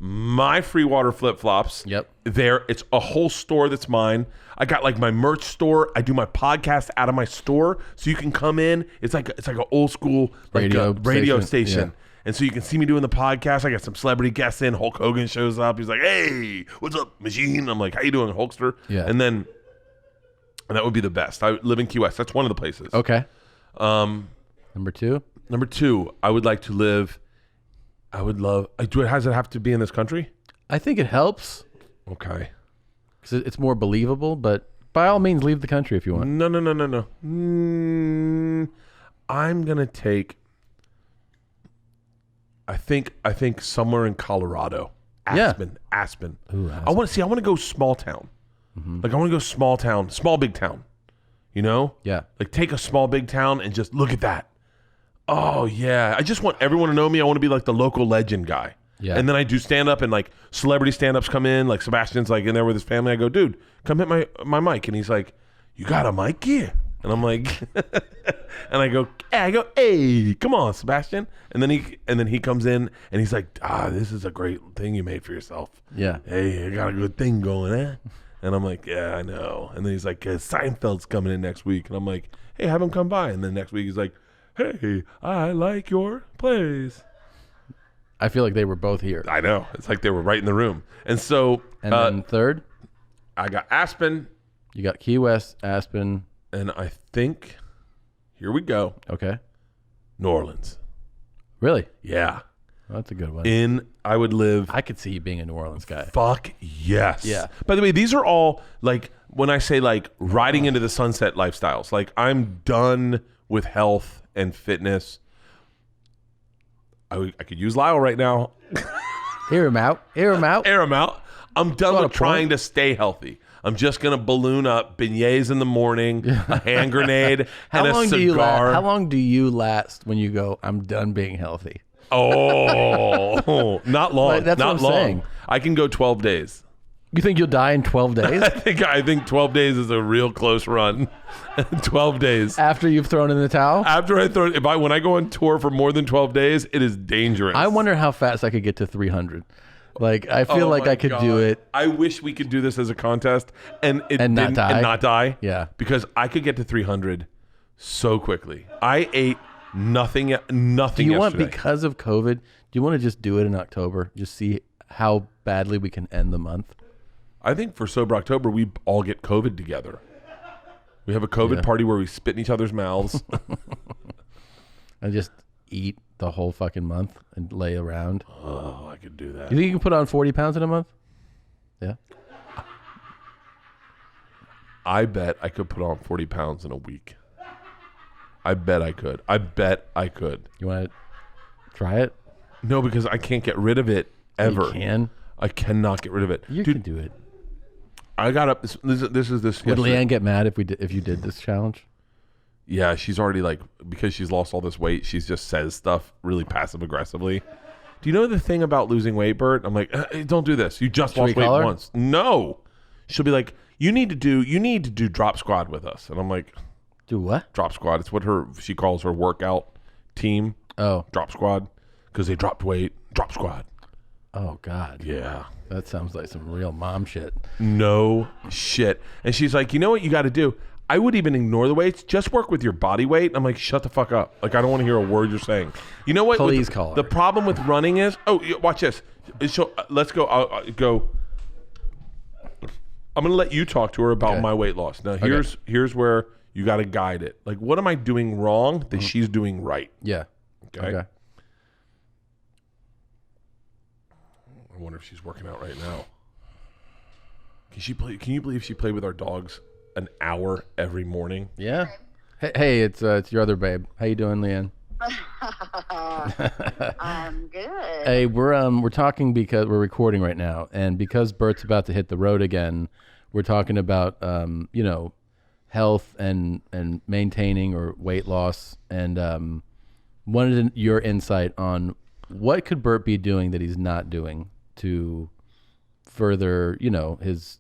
my free water flip-flops. Yep. There. It's a whole store that's mine. I got like my merch store. I do my podcast out of my store. So you can come in. It's like an old school like radio station. Yeah. And so you can see me doing the podcast. I got some celebrity guests in. Hulk Hogan shows up. He's like, hey, what's up, machine? I'm like, how you doing, Hulkster? Yeah. And that would be the best. I live in Key West. That's one of the places. Okay. Number 2? Number 2, I would like to live. Does it have to be in this country? I think it helps Okay. because it's more believable, but by all means, leave the country if you want. No. I'm gonna take. I think somewhere in Colorado. Aspen. Ooh, I want to go small town. Like I want to go small town, small big town. You know? Yeah. Like take a small big town and just look at that. Oh yeah. I just want everyone to know me. I want to be like the local legend guy. Yeah. And then I do stand up and like celebrity stand ups come in. Like Sebastian's like in there with his family. I go, dude, come hit my mic. And he's like, you got a mic here? And I'm like, and I go, hey, come on, Sebastian. And then he comes in and he's like, this is a great thing you made for yourself. Yeah. Hey, I got a good thing going, eh? And I'm like, yeah, I know. And then he's like, Seinfeld's coming in next week. And I'm like, hey, have him come by. And then next week he's like, hey, I like your plays. I feel like they were both here. I know. It's like they were right in the room. And so And then 3rd, I got Aspen. you got Key West, Aspen. And I think, here we go, Okay. New Orleans. Really? Yeah. Well, that's a good one. I would live. I could see you being a New Orleans guy. Fuck yes. Yeah. By the way, these are all like when I say like riding into the sunset lifestyles. Like I'm done with health and fitness. I could use Lyle right now. Hear him out. Air him out. I'm done What with a trying point. to stay healthy. I'm just gonna balloon up beignets in the morning, a hand grenade, and a cigar. How long do you last when you go, I'm done being healthy? Oh, not long. Like, that's not what I'm long. saying. I can go 12 days. You think you'll die in 12 days? I think 12 days is a real close run. 12 days. After you've thrown in the towel? After when I go on tour for more than 12 days, it is dangerous. I wonder how fast I could get to 300. Like, I feel like my I could God. do it. I wish we could do this as a contest and not and die. not die. Yeah. Because I could get to 300 so quickly. I ate Nothing Do you want, yesterday. because of COVID, do you want to just do it in October? Just see how badly we can end the month? I think for Sober October, we all get COVID together. We have a COVID party where we spit in each other's mouths. And just eat the whole fucking month and lay around. Oh, I could do that. You think you can put on 40 pounds in a month? Yeah. I bet I could put on 40 pounds in a week. I bet I could. You want to try it? No, because I can't get rid of it ever. You can. I cannot get rid of it. You Dude, can do it. I got up. This is this. Would yesterday. Leanne get mad if you did this challenge? Yeah, she's already like, because she's lost all this weight, she just says stuff really passive aggressively. Do you know the thing about losing weight, Bert? I'm like, don't do this. You just lost weight once. No. She'll be like, you need to do drop squad with us. And I'm like, Do what? drop squad. It's what she calls her workout team. Oh. Drop squad. Because they dropped weight. Drop squad. Oh, God. Yeah. That sounds like some real mom shit. No shit. And she's like, you know what you got to do? I would even ignore the weights. Just work with your body weight. I'm like, shut the fuck up. Like, I don't want to hear a word you're saying. You know what? Please call her. The problem with running is, watch this. Let's go. I'll go. I'm going to let you talk to her about my weight loss. Now, here's where you got to guide it. Like, what am I doing wrong that she's doing right? Yeah. Okay. I wonder if she's working out right now. Can you believe she played with our dogs an hour every morning? Yeah. Hey, it's your other babe. How you doing, Leanne? I'm good. Hey, we're talking because we're recording right now, and because Bert's about to hit the road again, we're talking about health and maintaining or weight loss, and wanted your insight on what could Bert be doing that he's not doing to further, his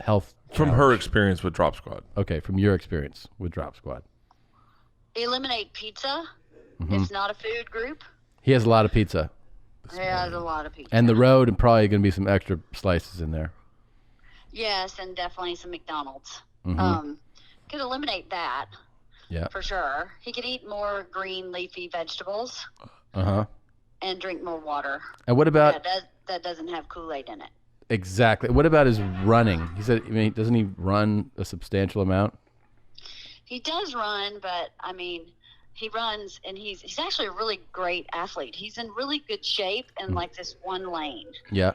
health. From her experience with Drop Squad. Okay, from your experience with Drop Squad. Eliminate pizza. Mm-hmm. It's not a food group. He has a lot of pizza. There's a lot of pizza. And the road, and probably going to be some extra slices in there. Yes, and definitely some McDonald's. Mm-hmm. Could eliminate that. Yeah. For sure. He could eat more green leafy vegetables. Uh-huh. And drink more water. And what about... That doesn't have Kool-Aid in it. Exactly. What about his running? He said, doesn't he run a substantial amount? He does run, but, he runs, and he's actually a really great athlete. He's in really good shape in, like, this one lane. Yeah.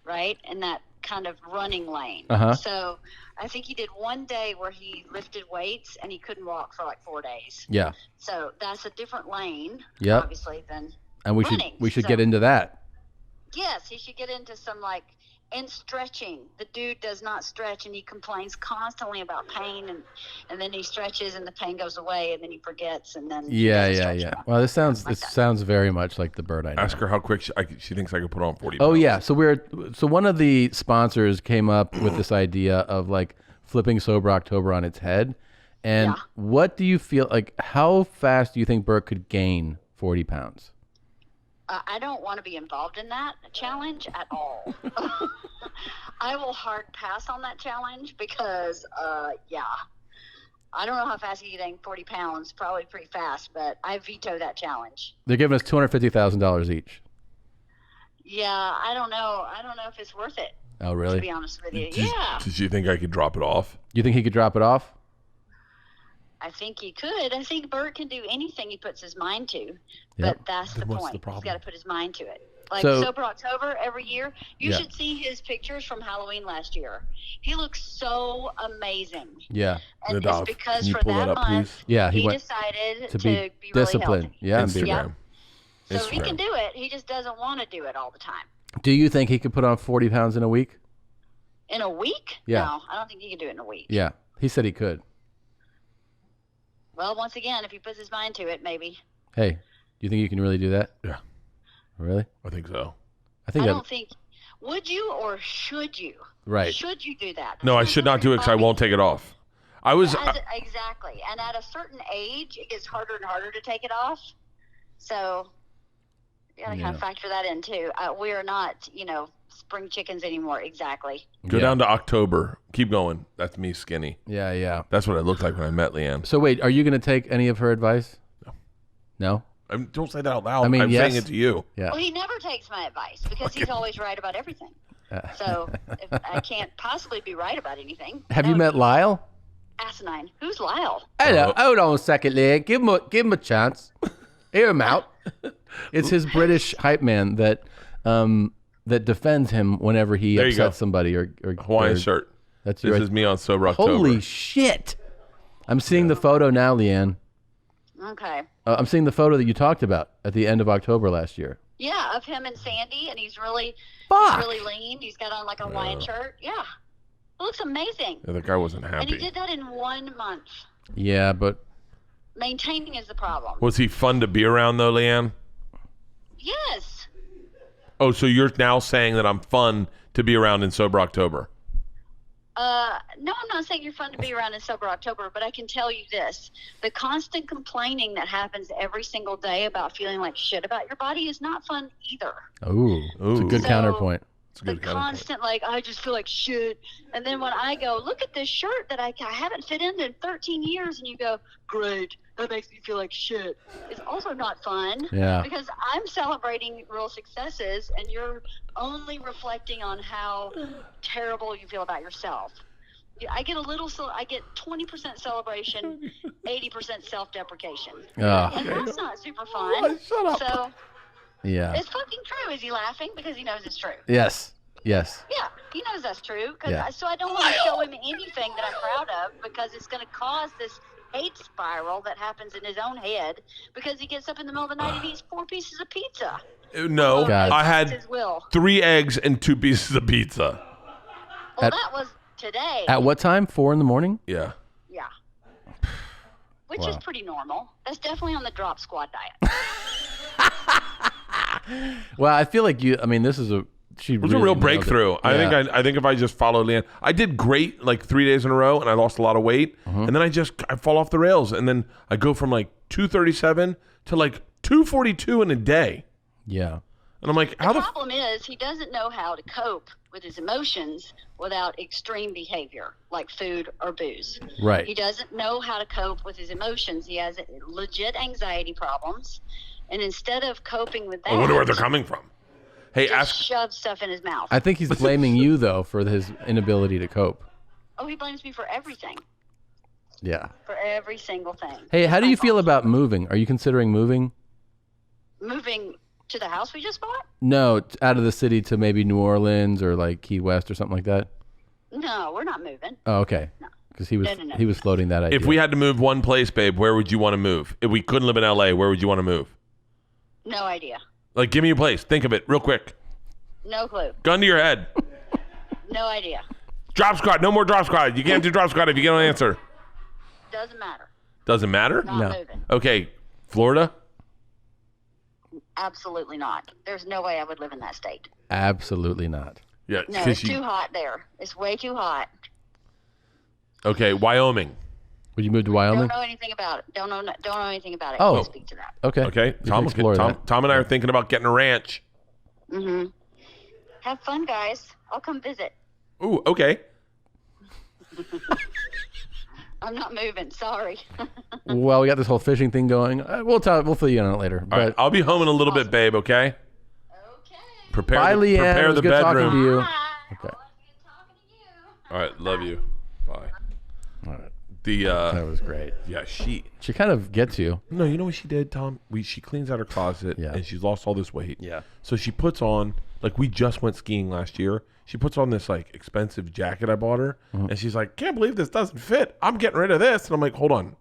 Right? In that kind of running lane. Uh-huh. So I think he did one day where he lifted weights, and he couldn't walk for, like, 4 days. Yeah. So that's a different lane, Yep. obviously, than And we running. should get into that. Yes, he should get into some, and stretching. The dude does not stretch, and he complains constantly about pain, and then he stretches, and the pain goes away, and then he forgets, and then Yeah. Well, this sounds very much like the Bert I know. Ask her how quick she thinks I could put on 40 Oh pounds. yeah, so one of the sponsors came up with this idea of like flipping Sober October on its head, and what do you feel like? How fast do you think Bert could gain 40 pounds? I don't want to be involved in that challenge at all. I will hard pass on that challenge because, I don't know how fast he can gain 40 pounds, probably pretty fast, but I veto that challenge. They're giving us $250,000 each. Yeah, I don't know. I don't know if it's worth it. Oh, really? To be honest with you. Did you think I could drop it off? You think he could drop it off? I think he could. I think Bert can do anything he puts his mind to. Yep. But that's the Then what's point. the problem? He's got to put his mind to it. Like So- Sober October every year. You Yeah. should see his pictures from Halloween last year. He looks so amazing. Yeah. And it's Nadav, because can you for pull that that up, month, please? Yeah, he went decided to to be really disciplined. healthy. Yeah, and be- Instagram. So he Instagram. can do it. He just doesn't want to do it all the time. Do you think he could put on 40 pounds in a week? In a week? Yeah. No, I don't think he can do it in a week. Yeah. He said he could. Well, once again, if he puts his mind to it, maybe. Hey, do you think you can really do that? Yeah. Really? I think so. I think I that. don't think. Would you or should you? Right. Should you do that? No, I should not do it because I won't take it off. I was... Exactly. And at a certain age, it gets harder and harder to take it off. So you got to kind of factor that in, too. We are not, spring chickens anymore. Exactly. Go down to October. Keep going. That's me skinny. Yeah. That's what I looked like when I met Leanne. So wait, are you going to take any of her advice? No. No. Don't say that out loud. I mean, I'm yes. saying it to you. Yeah. Well, he never takes my advice because he's always right about everything. So if I can't possibly be right about anything. Have you met Lyle? Asinine. Who's Lyle? Hello. Hold on a second, Leanne. Give him a chance. Hear him out. It's his British hype man that defends him whenever he There you go. upsets somebody or Hawaiian shirt. That's This your is me on Sober October. Holy shit! I'm seeing the photo now, Leanne. Okay. I'm seeing the photo that you talked about at the end of October last year. Yeah, of him and Sandy, and he's really lean. He's got on like a Hawaiian shirt. Yeah. It looks amazing. Yeah, the guy wasn't And he happy. did that in 1 month. Yeah, but Maintaining is the problem. Was he fun to be around though, Leanne? Yes. Oh, so you're now saying that I'm fun to be around in Sober October? No, I'm not saying you're fun to be around in Sober October, but I can tell you this. The constant complaining that happens every single day about feeling like shit about your body is not fun either. it's a good So, counterpoint. The constant, like, I just feel like shit. And then when I go, look at this shirt that I haven't fit in 13 years, and you go, great, that makes me feel like shit. It's also not fun. Yeah. Because I'm celebrating real successes, and you're only reflecting on how terrible you feel about yourself. I get I get 20% celebration, 80% self-deprecation. And that's not super fun. Shut up. So Yeah. it's fucking true. Is he laughing? Because he knows it's true. Yes. Yeah, he knows that's true. So I don't want to show him anything that I'm proud of because it's going to cause this hate spiral that happens in his own head because he gets up in the middle of the night and eats 4 pieces of pizza. No, God. I had His will. 3 eggs and 2 pieces of pizza. Well, that was today. At what time? 4 a.m? Yeah. Yeah. Which is pretty normal. That's definitely on the drop squad diet. Well, I feel like this is a It was a real breakthrough. Yeah. I think if I just followed Leanne, I did great like 3 days in a row, and I lost a lot of weight, and then I fall off the rails, and then I go from like 237 to like 242 in a day, Yeah. and I'm like, how The the problem is he doesn't know how to cope with his emotions without extreme behavior like food or booze. Right. He doesn't know how to cope with his emotions. He has legit anxiety problems. And instead of coping with that, I wonder where they're coming from. Hey, just shove stuff in his mouth. I think he's blaming you though for his inability to cope. Oh, he blames me for everything. Yeah. For every single thing. Hey, how do you It's my feel fault. about moving? Are you considering moving? Moving to the house we just bought? No, out of the city to maybe New Orleans or like Key West or something like that. No, we're not moving. Oh, okay. Because he was No. he was floating that idea. If we had to move one place, babe, where would you want to move? If we couldn't live in LA, where would you want to move? No idea. Like, give me a place. Think of it real quick. No clue. Gun to your head. No idea. Drop squad. No more drop squad. You can't do drop squad if you get an answer. Doesn't matter. Doesn't matter? Not moving. Okay. Florida? Absolutely not. There's no way I would live in that state. Absolutely not. Yeah. No, 'cause it's too hot there. It's way too hot. Okay. Wyoming. Would you move to Wyoming? Don't know anything about it. Don't know anything about it. Oh. Can't speak to that. Okay. Okay. We can explore that. Tom and I are thinking about getting a ranch. Mm-hmm. Have fun, guys. I'll come visit. Ooh, okay. I'm not moving. Sorry. Well, we got this whole fishing thing going. We'll fill you in on it later. All right. But I'll be home in a little bit, babe, okay? Okay. Prepare bye, the, Leanne. prepare It was the good bedroom. talking to you. Bye. Okay. Well, it's good talking to you. All right. Love you. Bye. All right. The That was great. yeah, she kind of gets you. No, you know what she did, Tom? She cleans out her closet and she's lost all this weight. Yeah. So she puts on, like, we just went skiing last year. She puts on this like expensive jacket I bought her, and she's like, "Can't believe this doesn't fit. I'm getting rid of this." And I'm like, "Hold on.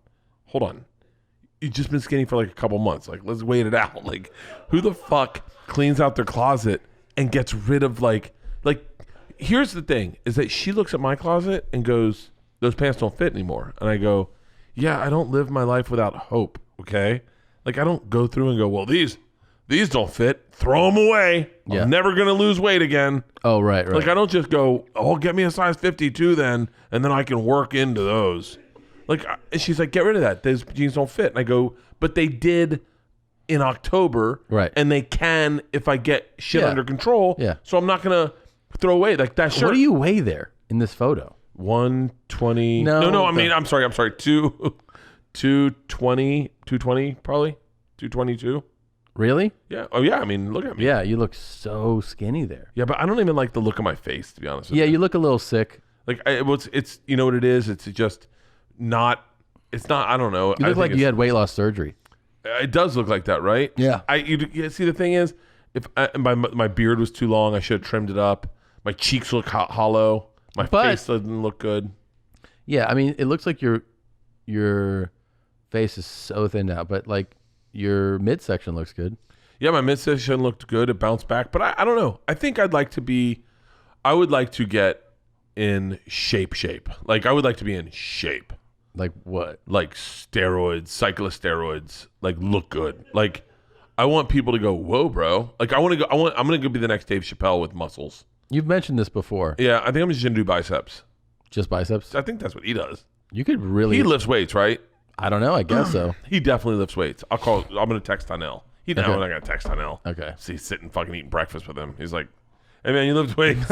You've just been skinny for like a couple months. Like, let's wait it out. Like, who the fuck cleans out their closet and gets rid of like here's the thing is that she looks at my closet and goes, those pants don't fit anymore. And I go, yeah, I don't live my life without hope. Okay. Like, I don't go through and go, well, these don't fit. Throw them away. Yeah. I'm never going to lose weight again. Oh, right. Like, I don't just go, oh, get me a size 52 then, and then I can work into those. Like, and she's like, get rid of that. Those jeans don't fit. And I go, but they did in October. Right. And they can if I get shit Yeah. under control. Yeah. So I'm not going to throw away like that shirt. What do you weigh there in this photo? 120. No, No, I mean, I'm sorry. 220 probably. 222. Really? Yeah. Oh yeah. I mean, look at me. Yeah, you look so skinny there. Yeah, but I don't even like the look of my face, to be honest with Yeah, you. you look a little sick. Like, it's you know what it is? It's just not, it's not, I don't know. You look like you had weight loss surgery. It does look like that, right? Yeah. See, the thing is, if my beard was too long, I should have trimmed it up. My cheeks look hollow. My face doesn't look good. Yeah, I mean, it looks like your face is so thinned out, but like your midsection looks good. Yeah, my midsection looked good. It bounced back, but I don't know. I think I would like to get in shape. Like, I would like to be in shape. Like what? Like steroids, cyclist steroids, like look good. Like, I want people to go, whoa, bro. Like, I'm going to go be the next Dave Chappelle with muscles. You've mentioned this before. Yeah, I think I'm just going to do biceps. Just biceps? I think that's what he does. You could really... He lifts weights, right? I don't know. I guess so. He dedefinitely lifts weights. I'm going to text Daniel. I'm not going to text Daniel. Okay. So he's sitting fucking eating breakfast with him. He's like, hey, man, you lift weights?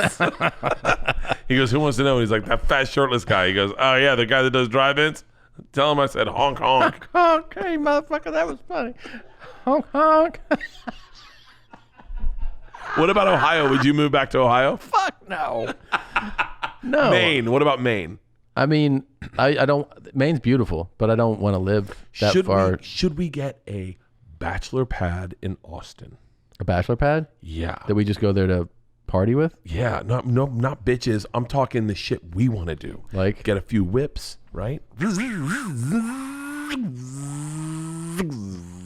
He goes, who wants to know? He's like, that fat shirtless guy. He goes, oh, yeah, the guy that does drive-ins? Tell him I said honk, honk. Honk. Hey, motherfucker, that was funny. Honk, honk. What about Ohio? Would you move back to Ohio? Fuck no. No. Maine. What about Maine? I mean, I don't... Maine's beautiful, but I don't want to live that far. Should we get a bachelor pad in Austin? A bachelor pad? Yeah. That we just go there to party with? Yeah. Not bitches. I'm talking the shit we want to do. Like? Get a few whips, right?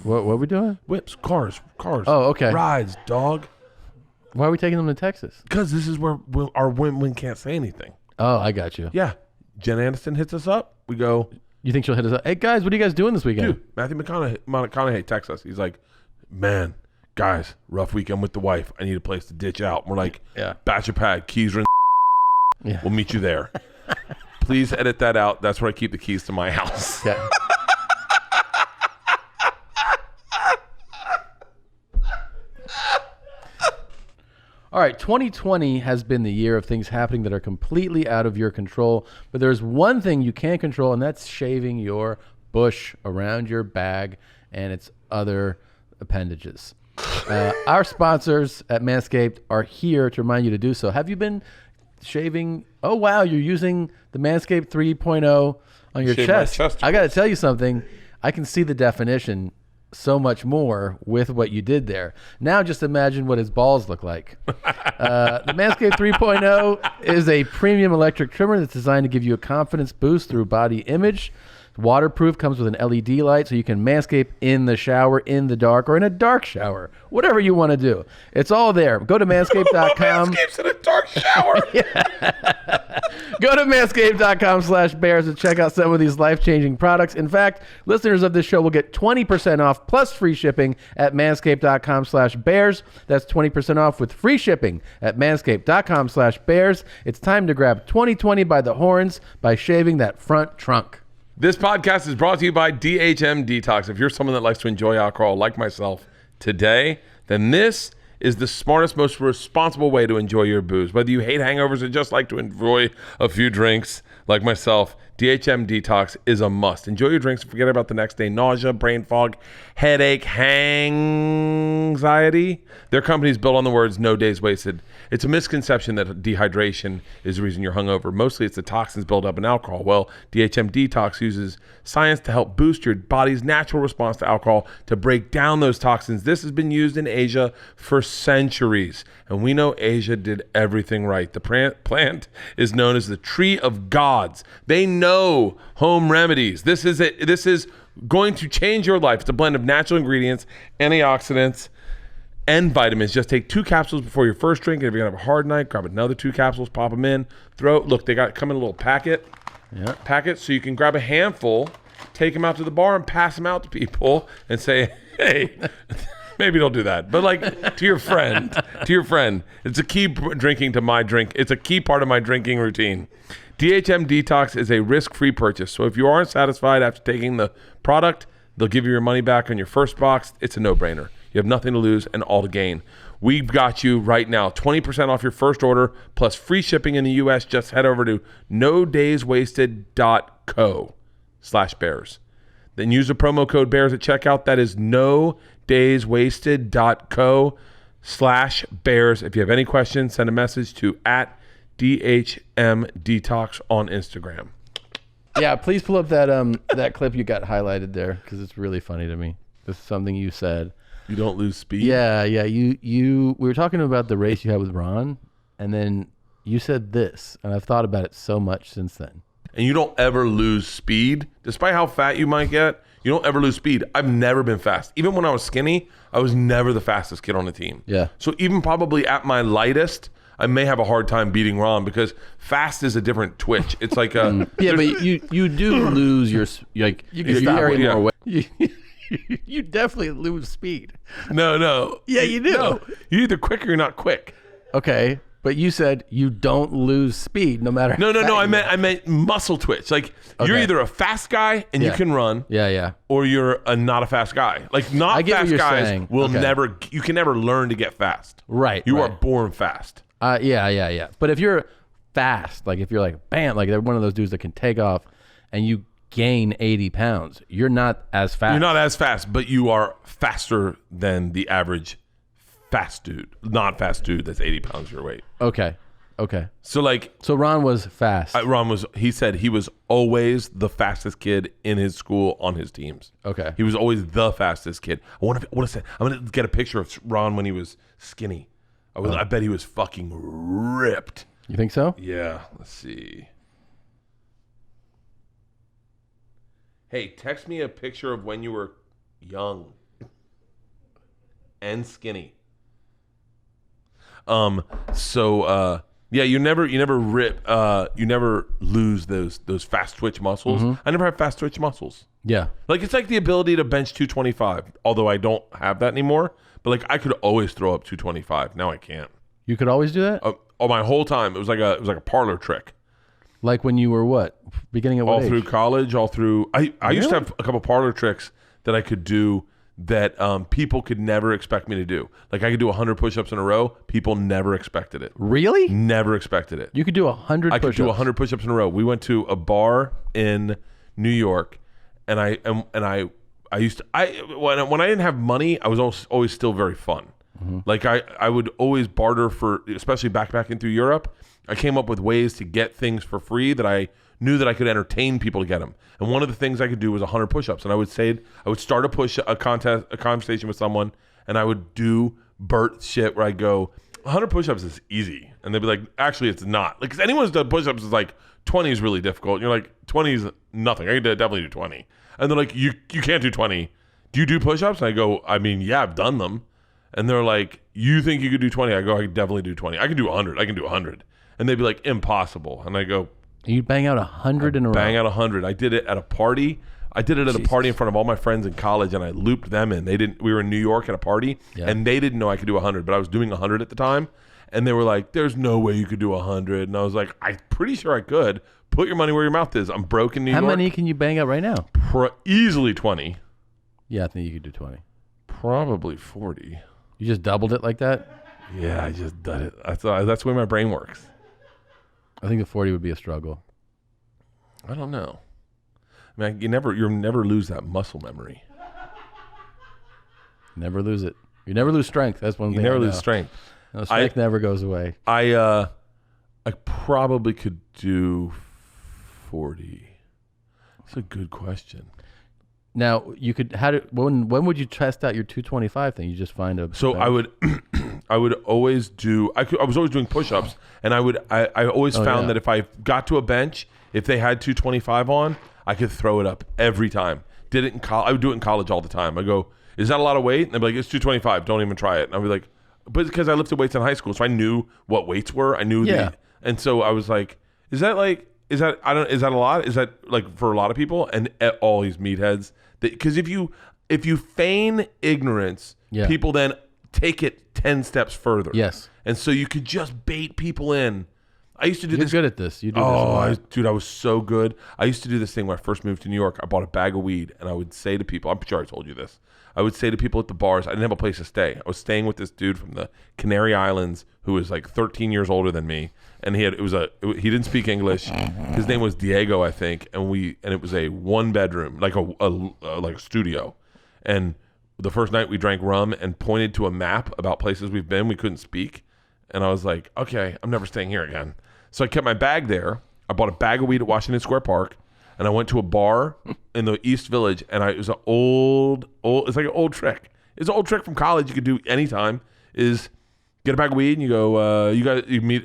What are we doing? Whips, cars. Oh, okay. Rides, dog. Why are we taking them to Texas? Because this is where our women can't say anything. Oh, I got you. Yeah. Jen Aniston hits us up. We go, You think she'll hit us up? Hey, guys, what are you guys doing this weekend? dude, Matthew McConaughey texts us. He's like, man, guys, rough weekend with the wife. I need a place to ditch out. And we're like, Yeah. bachelor pad, keys are in. Yeah. We'll meet you there. Please edit that out. That's where I keep the keys to my house. Yeah. All right, 2020 has been the year of things happening that are completely out of your control, but there's one thing you can control, and that's shaving your bush around your bag and its other appendages. Our sponsors at Manscaped are here to remind you to do so. Have you been shaving? Oh, wow, you're using the Manscaped 3.0 on your Shave my chest. chest I got to tell you something. I can see the definition so much more with what you did there. Now just imagine what his balls look like. The Manscaped 3.0 is a premium electric trimmer that's designed to give you a confidence boost through body image. Waterproof, comes with an LED light so you can manscape in the shower, in the dark, or in a dark shower. Whatever you want to do. It's all there. Go to manscaped.com. Manscaped's in a dark shower. Go to manscaped.com/bears and check out some of these life-changing products. In fact, listeners of this show will get 20% off plus free shipping at manscaped.com/bears. That's 20% off with free shipping at manscaped.com/bears. It's time to grab 2020 by the horns by shaving that front trunk. This podcast is brought to you by DHM Detox. If you're someone that likes to enjoy alcohol like myself today, then this is the smartest, most responsible way to enjoy your booze. Whether you hate hangovers or just like to enjoy a few drinks like myself, DHM Detox is a must. Enjoy your drinks and forget about the next day nausea, brain fog, headache, anxiety. Their company is built on the words no days wasted. It's a misconception that dehydration is the reason you're hungover. Mostly it's the toxins built up in alcohol. Well, DHM Detox uses science to help boost your body's natural response to alcohol to break down those toxins. This has been used in Asia for centuries, and we know Asia did everything right. The plant is known as the tree of gods. They know home remedies. This is going to change your life. It's a blend of natural ingredients, antioxidants, and vitamins. Just take 2 capsules before your first drink, and if you're gonna have a hard night, grab another 2 capsules, pop them in, look, they come in a little packet, so you can grab a handful, take them out to the bar and pass them out to people and say, hey, maybe don't do that, but like to your friend, it's a key drinking to my drink. It's a key part of my drinking routine. DHM Detox is a risk-free purchase. So if you aren't satisfied after taking the product, they'll give you your money back on your first box. It's a no-brainer. You have nothing to lose and all to gain. We've got you right now. 20% off your first order plus free shipping in the U.S. Just head over to nodayswasted.co/bears. then use the promo code BEARS at checkout. That is nodayswasted.co/bears. If you have any questions, send a message to @DHMDetox on Instagram. Yeah, please pull up that clip you got highlighted there because it's really funny to me. This is something you said. You don't lose speed? Yeah. We were talking about the race you had with Ron, and then you said this, and I've thought about it so much since then. And you don't ever lose speed. Despite how fat you might get, you don't ever lose speed. I've never been fast. Even when I was skinny, I was never the fastest kid on the team. Yeah. So even probably at my lightest, I may have a hard time beating Ron because fast is a different twitch. It's like a... Yeah, but you do lose your... Like, you carry more weight. You definitely lose speed. No. Yeah, you do. No. You're either quick or you're not quick. Okay, but you said you don't lose speed no matter... No. I meant muscle twitch. Like, you're either a fast guy and you can run... Yeah. Or you're not a fast guy. Like, not fast guys will never... You can never learn to get fast. Right. You are born fast. Yeah. But if you're fast, like if you're like, bam, like they're one of those dudes that can take off and you gain 80 pounds, you're not as fast. You're not as fast, but you are faster than the average fast dude. Not fast dude that's 80 pounds your weight. Okay. So Ron was fast. He said he was always the fastest kid in his school on his teams. Okay. He was always the fastest kid. I'm going to get a picture of Ron when he was skinny. I bet he was fucking ripped. You think so? Yeah. Let's see. Hey, text me a picture of when you were young and skinny. Yeah, you never lose those fast twitch muscles. I never had fast twitch muscles. Yeah. Like, it's like the ability to bench 225, although I don't have that anymore. But like, I could always throw up 225. Now I can't. You could always do that? My whole time, it was like a parlor trick. Like when you were what? Beginning of what age? Through college, I used to have a couple parlor tricks that I could do that people could never expect me to do. Like, I could do 100 push-ups in a row. People never expected it. Really? Never expected it. You could do 100 push-ups? I could do 100 push-ups in a row. We went to a bar in New York, and when I didn't have money, I was always still very fun. Like, I would always barter for, especially backpacking through Europe. I came up with ways to get things for free that I knew that I could entertain people to get them. And one of the things I could do was 100 push-ups. And I would start a conversation with someone, and I would do Bert shit where I go, 100 push-ups is easy. And they'd be like, actually, it's not. Like, because anyone who's done push-ups is like, 20 is really difficult. And you're like, 20 is nothing. I could definitely do 20. And they're like, you can't do 20. Do you do push-ups? And I go, I mean, yeah, I've done them. And they're like, you think you could do 20? I go, I could definitely do 20. I can do 100. I can do 100. And they'd be like, impossible. And I go, you bang out 100 in a row? Bang out 100. I did it at a party. I did it at a party in front of all my friends in college, and I looped them in. We were in New York at a party, and they didn't know I could do 100, but I was doing 100 at the time. And they were like, there's no way you could do 100. And I was like, I'm pretty sure I could. Put your money where your mouth is. I'm broke in New York. How many can you bang out right now? Easily 20. Yeah, I think you could do 20. Probably 40. You just doubled it like that? Yeah, I just did it. That's the way my brain works. I think the 40 would be a struggle. I don't know. I mean, you never lose that muscle memory. Never lose it. You never lose strength. That's one thing. You never lose strength. No, strength never goes away. I probably could do 40. That's a good question. Now, you could when would you test out your 225 thing? You just find a So I would always do I was always doing push-ups, and I always found that if I got to a bench, if they had 225 on, I could throw it up every time. Did it in college. I would do it in college all the time. I go, is that a lot of weight? And they'd be like, it's 225. Don't even try it. And I'd be like, but because I lifted weights in high school, so I knew what weights were. I knew and so I was like, is that a lot? Is that like for a lot of people? And all these meatheads, because if you feign ignorance, people then take it 10 steps further. Yes. And so you could just bait people in. I used to do You're this. good at this. You do this a lot. Dude, I was so good. I used to do this thing when I first moved to New York. I bought a bag of weed, and I would say to people, I'm sure I told you this. I would say to people at the bars, I didn't have a place to stay. I was staying with this dude from the Canary Islands who was like 13 years older than me, and he didn't speak English. His name was Diego, I think, and it was a 1-bedroom, like a studio. And the first night we drank rum and pointed to a map about places we've been. We couldn't speak, and I was like, okay, I'm never staying here again. So I kept my bag there. I bought a bag of weed at Washington Square Park, and I went to a bar in the East Village, and it was an it's like an old trick. It's an old trick from college you could do anytime, is get a bag of weed, and you go,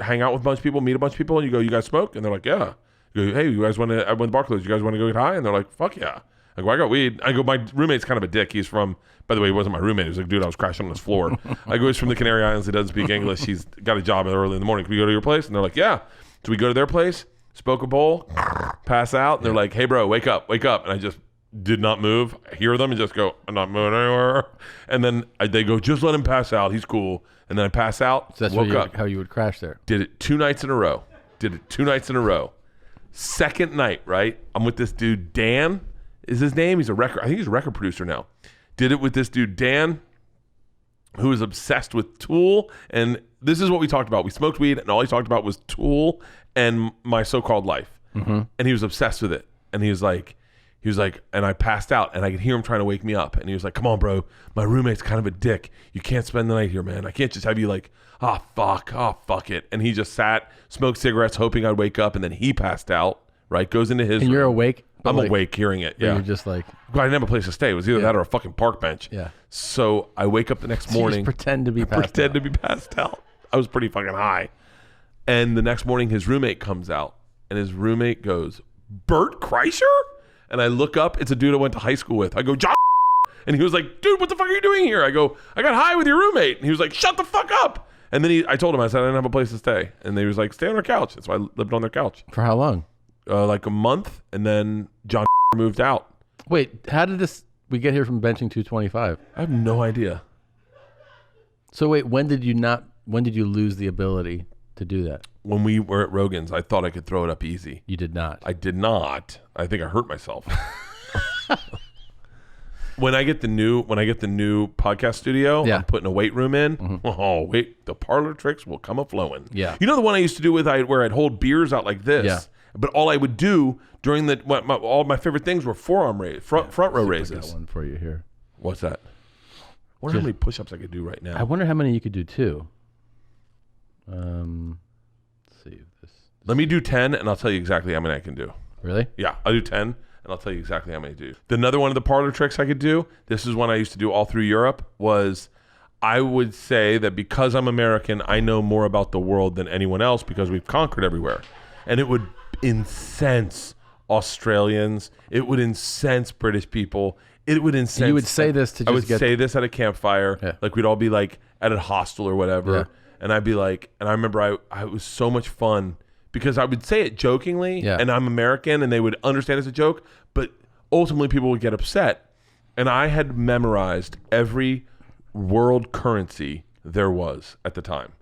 hang out with a bunch of people, meet a bunch of people, and you go, you guys smoke? And they're like, yeah. You go, hey, you guys want to, when the bar closed, you guys want to go get high? And they're like, fuck yeah. I go, I got weed. I go, my roommate's kind of a dick. He's from, by the way, he wasn't my roommate. He was like, dude, I was crashing on his floor. I go, he's from the Canary Islands. He doesn't speak English. He's got a job early in the morning. Can we go to your place? And they're like, yeah. So we go to their place, smoke a bowl, pass out. And they're like, hey, bro, wake up. And I just did not move. I hear them and just go, I'm not moving anywhere. And then they go, just let him pass out. He's cool. And then I pass out, So that's woke up. how you would crash there. Did it 2 nights in a row. Second night, right? I'm with this dude, Dan is his name. I think he's a record producer now. Did it with this dude, Dan, who is obsessed with Tool. And this is what we talked about. We smoked weed, and all he talked about was Tool and My So-Called Life. Mm-hmm. And he was obsessed with it. And he was like, and I passed out, and I could hear him trying to wake me up. And he was like, come on, bro. My roommate's kind of a dick. You can't spend the night here, man. I can't just have you like, fuck it. And he just sat, smoked cigarettes, hoping I'd wake up. And then he passed out, right? Goes into his And you're room. awake? I'm awake hearing it. Yeah. You're just like, I didn't have a place to stay. It was either that or a fucking park bench. Yeah. So I wake up the next morning. you just pretend to be passed out. I was pretty fucking high. And the next morning, his roommate comes out, and his roommate goes, Bert Kreischer? And I look up. It's a dude I went to high school with. I go, John. And he was like, dude, what the fuck are you doing here? I go, I got high with your roommate. And he was like, shut the fuck up. And then I told him, I said, I didn't have a place to stay. And they was like, stay on their couch. That's why I lived on their couch. For how long? Like a month. And then John moved out. Wait, how did we get here from benching 225? I have no idea. So wait, when did you lose the ability to do that? When we were at Rogan's, I thought I could throw it up easy. You did not. I did not. I think I hurt myself. When I get the new podcast studio, Yeah. I'm putting a weight room in. Oh, wait, the parlor tricks will come a flowing. Yeah. You know the one I used to do where I'd hold beers out like this. Yeah. But all I would do during all my favorite things were forearm raise, front row I raises. got one for you here. What's that? I wonder how many push-ups I could do right now. I wonder how many you could do too. Let's see this. Let me do 10, and I'll tell you exactly how many I can do. Really? Yeah, I'll do 10, and I'll tell you exactly how many to do. Another one of the parlor tricks I could do, this is one I used to do all through Europe, was I would say that because I'm American, I know more about the world than anyone else because we've conquered everywhere. And it would incense Australians. It would incense British people. It would incense... You would say this to just I would say this at a campfire. Yeah. Like we'd all be like at a hostel or whatever. Yeah. And I'd be like... And I remember it was so much fun because I would say it jokingly, Yeah. and I'm American, and they would understand it's a joke, but ultimately people would get upset. And I had memorized every world currency there was at the time.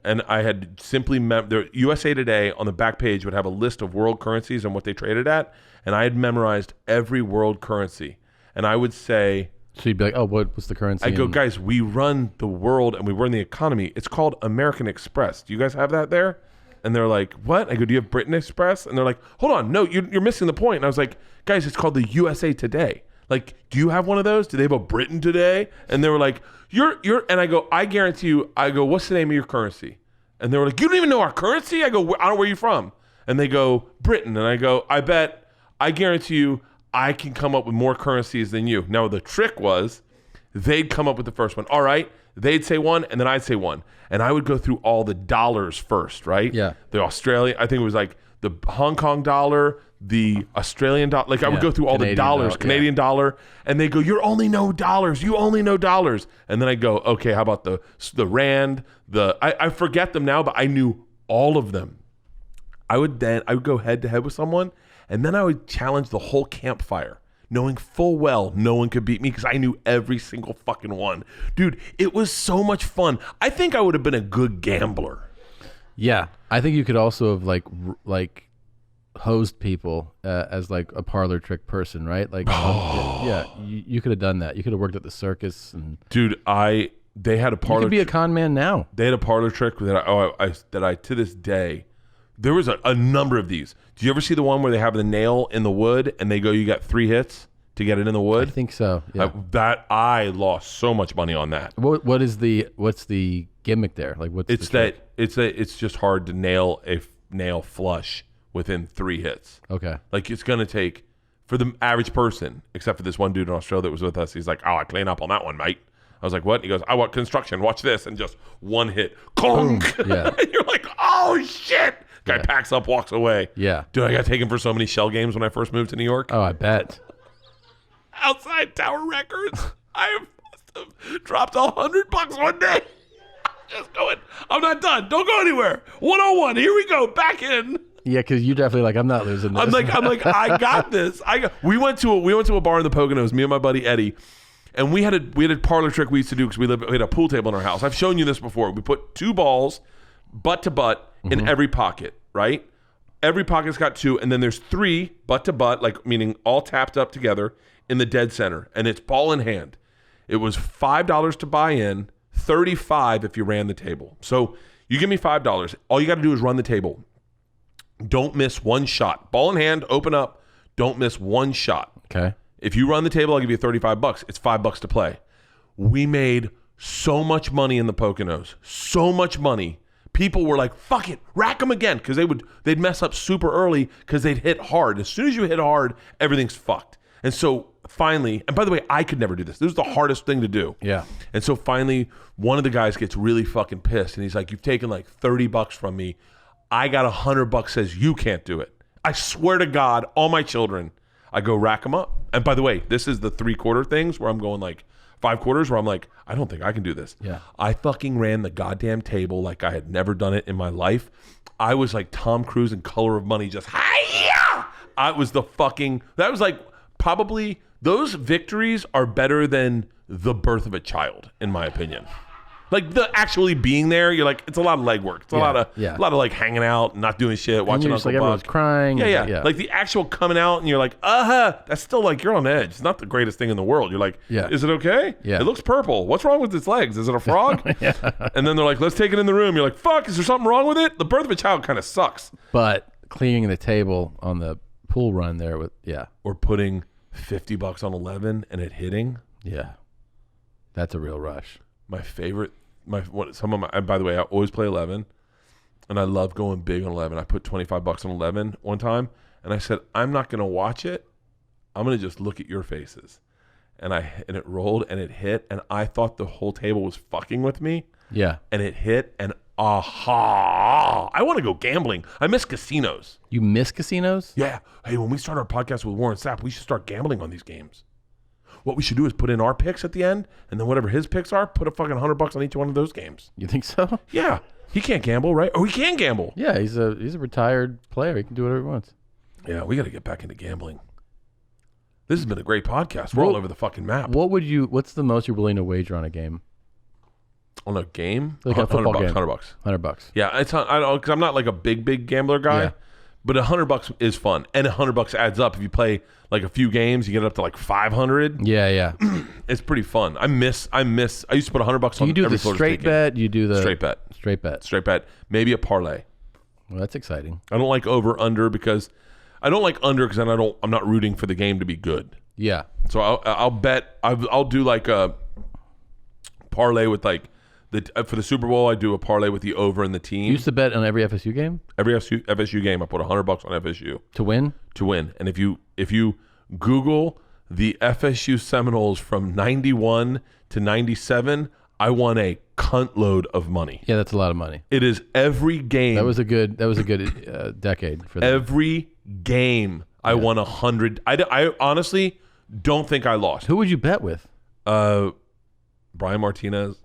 And I had simply the USA Today on the back page would have a list of world currencies and what they traded at, and I had memorized every world currency. And I would say... So you'd be like, oh, what was the currency? I go, guys, we run the world and we run the economy. It's called American Express. Do you guys have that there? And they're like, what? I go, do you have Britain Express? And they're like, hold on, no, you're missing the point. And I was like, guys, it's called the USA Today. Like, do you have one of those? Do they have a Britain Today? And they were like, and I go, I guarantee you, I go, what's the name of your currency? And they were like, you don't even know our currency? I go, I don't know where you're from. And they go, Britain. And I go, I guarantee you, I can come up with more currencies than you. Now, the trick was they'd come up with the first one. All right. They'd say one, and then I'd say one. And I would go through all the dollars first, right? Yeah. The Australian, I think it was like the Hong Kong dollar, the Australian dollar. Like I would go through all the dollars, Canadian dollar, and they go, you only know dollars. You only know dollars. And then I go, okay, how about the rand? I forget them now, but I knew all of them. I would go head to head with someone, and then I would challenge the whole campfire, knowing full well no one could beat me because I knew every single fucking one. Dude, it was so much fun. I think I would have been a good gambler. Yeah, I think you could also have like hosed people as like a parlor trick person, right? Like, yeah, you could have done that. You could have worked at the circus and. Dude, they had a parlor. You could be a con man now. They had a parlor trick that I to this day. There was a number of these. Do you ever see the one where they have the nail in the wood and they go, you got 3 hits to get it in the wood? I think so. Yeah. I lost so much money on that. What's the gimmick there? Like it's just hard to nail a nail flush within 3 hits. Okay. Like it's gonna take for the average person, except for this one dude in Australia that was with us. He's like, "Oh, I clean up on that one, mate." I was like, "What?" He goes, "I want construction. Watch this," and just 1 hit, conk. Yeah. You're like, "Oh shit!" Guy packs up, walks away. Yeah. Dude, I got taken for so many shell games when I first moved to New York. Oh, I bet. Outside Tower Records, I must have dropped $100 one day. Just going, I'm not done. Don't go anywhere. 101. Here we go. Back in. Yeah, because you definitely like, I'm not losing this. I'm like, I got this. We went to a bar in the Poconos, me and my buddy Eddie, and we had a parlor trick we used to do because we had a pool table in our house. I've shown you this before. We put 2 balls, butt to butt, in every pocket, right? Every pocket's got 2, and then there's 3 butt to butt, like meaning all tapped up together in the dead center, and it's ball in hand. It was $5 to buy in, $35 if you ran the table. So you give me $5. All you got to do is run the table. Don't miss 1 shot. Ball in hand, open up. Don't miss 1 shot. Okay. If you run the table, I'll give you $35. It's $5 to play. We made so much money in the Poconos. So much money. People were like, fuck it, rack them again. Because they'd mess up super early because they'd hit hard. As soon as you hit hard, everything's fucked. And so finally, and by the way, I could never do this. This was the hardest thing to do. Yeah. And so finally, one of the guys gets really fucking pissed. And he's like, you've taken like $30 from me. I got $100 says you can't do it. I swear to God, all my children, I go rack them up. And by the way, this is the 3/4 things where I'm going like 5 quarters where I'm like, I don't think I can do this. Yeah. I fucking ran the goddamn table like I had never done it in my life. I was like Tom Cruise in Color of Money, just hi-ya! That was like probably those victories are better than the birth of a child, in my opinion. Like the actually being there, you're like, it's a lot of legwork. It's a lot of like hanging out and not doing shit, watching Uncle like everyone's Buck. crying. Yeah. Like the actual coming out and you're like, that's still like you're on edge. It's not the greatest thing in the world. You're like, is it okay? Yeah. It looks purple. What's wrong with its legs? Is it a frog? And then they're like, let's take it in the room. You're like, fuck, is there something wrong with it? The birth of a child kind of sucks. But cleaning the table on the pool run there or putting $50 on 11 and it hitting. Yeah. That's a real rush. My favorite, by the way, I always play 11 and I love going big on 11. I put $25 on 11 one time and I said, I'm not going to watch it. I'm going to just look at your faces. And it rolled and it hit and I thought the whole table was fucking with me. Yeah. And it hit and I want to go gambling. I miss casinos. You miss casinos? Yeah. Hey, when we start our podcast with Warren Sapp, we should start gambling on these games. What we should do is put in our picks at the end, and then whatever his picks are, put a fucking $100 on each one of those games. You think so? Yeah. He can't gamble, right? Oh, he can gamble. Yeah, he's a retired player. He can do whatever he wants. Yeah, we got to get back into gambling. This has been a great podcast. We're all over the fucking map. What's the most you're willing to wager on a game? On a game? Like a football game. $100. $100. Yeah, it's not, I don't, because I'm not like a big gambler guy. Yeah. But $100 is fun, and $100 adds up. If you play like a few games, you get up to like 500. Yeah. It's pretty fun. I used to put $100 on. You do every the straight bet. You do the straight bet. Maybe a parlay. Well, that's exciting. I don't like under because then I'm not rooting for the game to be good. Yeah. So I'll bet. I'll do like a parlay with like. For the Super Bowl, I do a parlay with the over and the team. You used to bet on every FSU game? Every FSU game, I put $100 on FSU. To win? To win. And if you Google the FSU Seminoles from 91 to 97, I won a cunt load of money. Yeah, that's a lot of money. It is every game. That was a good decade for them. Every game I won 100. I honestly don't think I lost. Who would you bet with? Brian Martinez.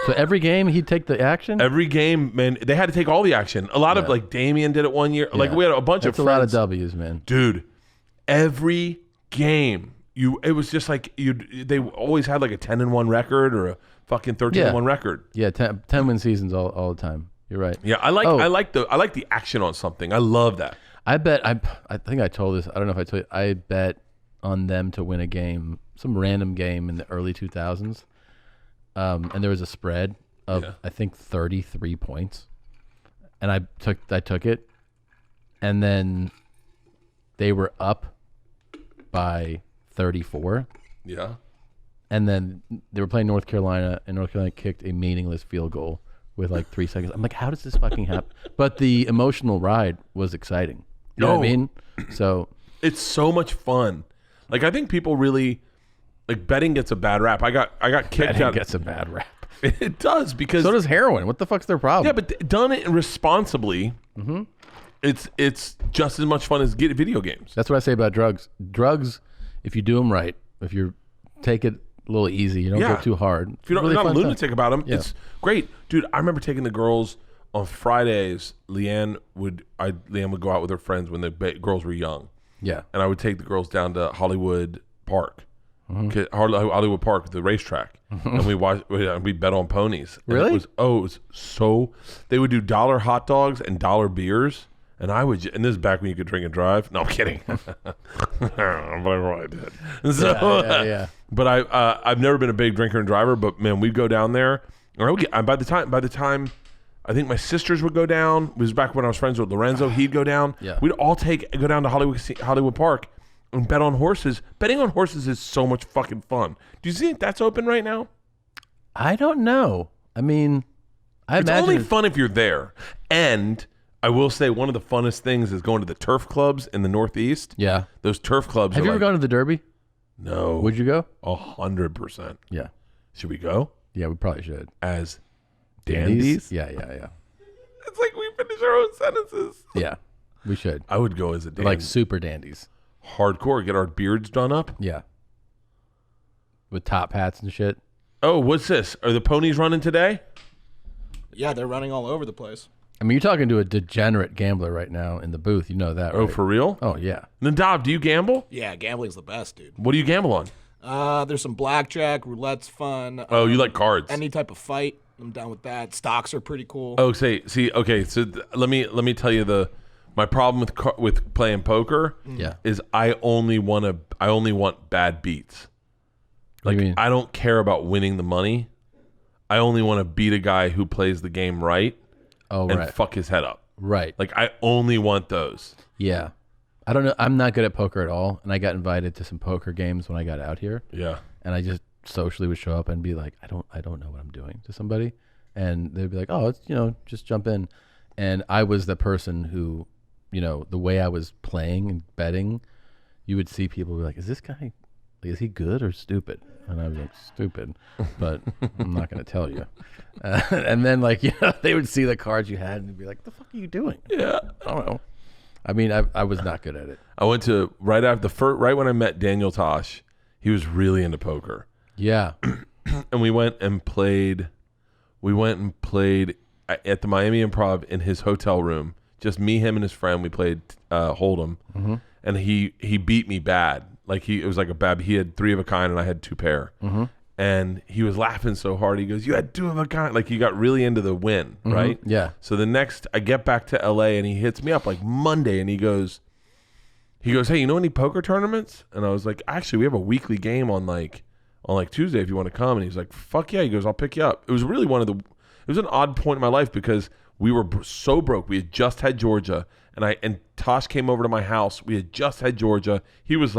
So every game he'd take the action? Every game, man, they had to take all the action. A lot of like Damien did it one year. Like we had a bunch of friends. That's a lot of W's, man. Dude, every game, it was just like they always had like a 10-1 record or a fucking 13-1 record. Yeah, 10 win seasons all the time. You're right. Yeah, I like the action on something. I love that. I bet I think I told this. I don't know if I told you. I bet on them to win a game, some random game in the early 2000s, and there was a spread of I think 33 points, and I took it, and then they were up by 34. Yeah. And then they were playing North Carolina, and North Carolina kicked a meaningless field goal with like 3 seconds. I'm like, how does this fucking happen? But the emotional ride was exciting. You know what I mean? So it's so much fun. Like, I think people really like betting gets a bad rap. I got kicked betting out. gets a bad rap. It does, because So does heroin. What the fuck's their problem? yeah, but done it responsibly. It's just as much fun as video games. That's what I say about drugs. Drugs, if you do them right, if you take it a little easy, you don't go too hard. If you're really not a fun lunatic stuff. about them, Yeah. it's great, dude. I remember taking the girls on Fridays. Leanne would go out with her friends when the girls were young, Yeah. and I would take the girls down to Hollywood Park, Hollywood Park, the racetrack, and we bet on ponies. And Really? it was so. They would do $1 hot dogs and $1 beers. And and this is back when you could drink and drive. No, I'm kidding. But I did. So, Yeah. But I've never been a big drinker and driver. But man, we'd go down there. Or I would get, by the time, I think my sisters would go down. It was back when I was friends with Lorenzo. He'd go down. Yeah. We'd all go down to Hollywood Park and bet on horses. Betting on horses is so much fucking fun. Do you think that's open right now? I don't know. I mean, It's only fun if you're there. And I will say one of the funnest things is going to the turf clubs in the Northeast. Yeah. Those turf clubs. Have you ever gone to the Derby? No. Would you go? 100%. Yeah. Should we go? Yeah, we probably should. As dandies? Yeah. It's like we finish our own sentences. Yeah, we should. I would go as a dandy. Like super dandies. Hardcore. Get our beards done up. Yeah. With top hats and shit. Oh, what's this? Are the ponies running today? Yeah, they're running all over the place. I mean, you're talking to a degenerate gambler right now in the booth. You know that, right? Oh, for real? Oh, yeah. Nadav, do you gamble? Yeah, gambling's the best, dude. What do you gamble on? There's some blackjack, roulette's fun. Oh, you like cards? Any type of fight, I'm down with that. Stocks are pretty cool. Oh, okay. So let me tell you my problem with playing poker. Yeah. Is I only want bad beats. What do you mean? I don't care about winning the money. I only want to beat a guy who plays the game right. Oh, and right. fuck his head up. Right. Like, I only want those. Yeah. I don't know. I'm not good at poker at all. And I got invited to some poker games when I got out here. Yeah. And I just socially would show up and be like, I don't know what I'm doing to somebody. And they'd be like, oh, it's, just jump in. And I was the person who, the way I was playing and betting, you would see people be like, is this guy, is he good or stupid? And I was like, stupid, but I'm not going to tell you. And then they would see the cards you had and they'd be like, the fuck are you doing? Yeah. I don't know. I mean, I was not good at it. I went to right when I met Daniel Tosh, he was really into poker. Yeah. And we went and played at the Miami Improv in his hotel room. Just me, him, and his friend. We played Hold'em, and he beat me bad. Like it was like a bad. He had 3 of a kind, and I had 2 pair. And he was laughing so hard. He goes, "You had 2 of a kind." Like he got really into the win, right? Yeah. So the next, I get back to LA, and he hits me up like Monday, and he goes, "Hey, you know any poker tournaments?" And I was like, "Actually, we have a weekly game on Tuesday if you want to come." And he's like, "Fuck yeah!" He goes, "I'll pick you up." It was really it was an odd point in my life because we were so broke. We had just had Georgia, and Tosh came over to my house. We had just had Georgia. He was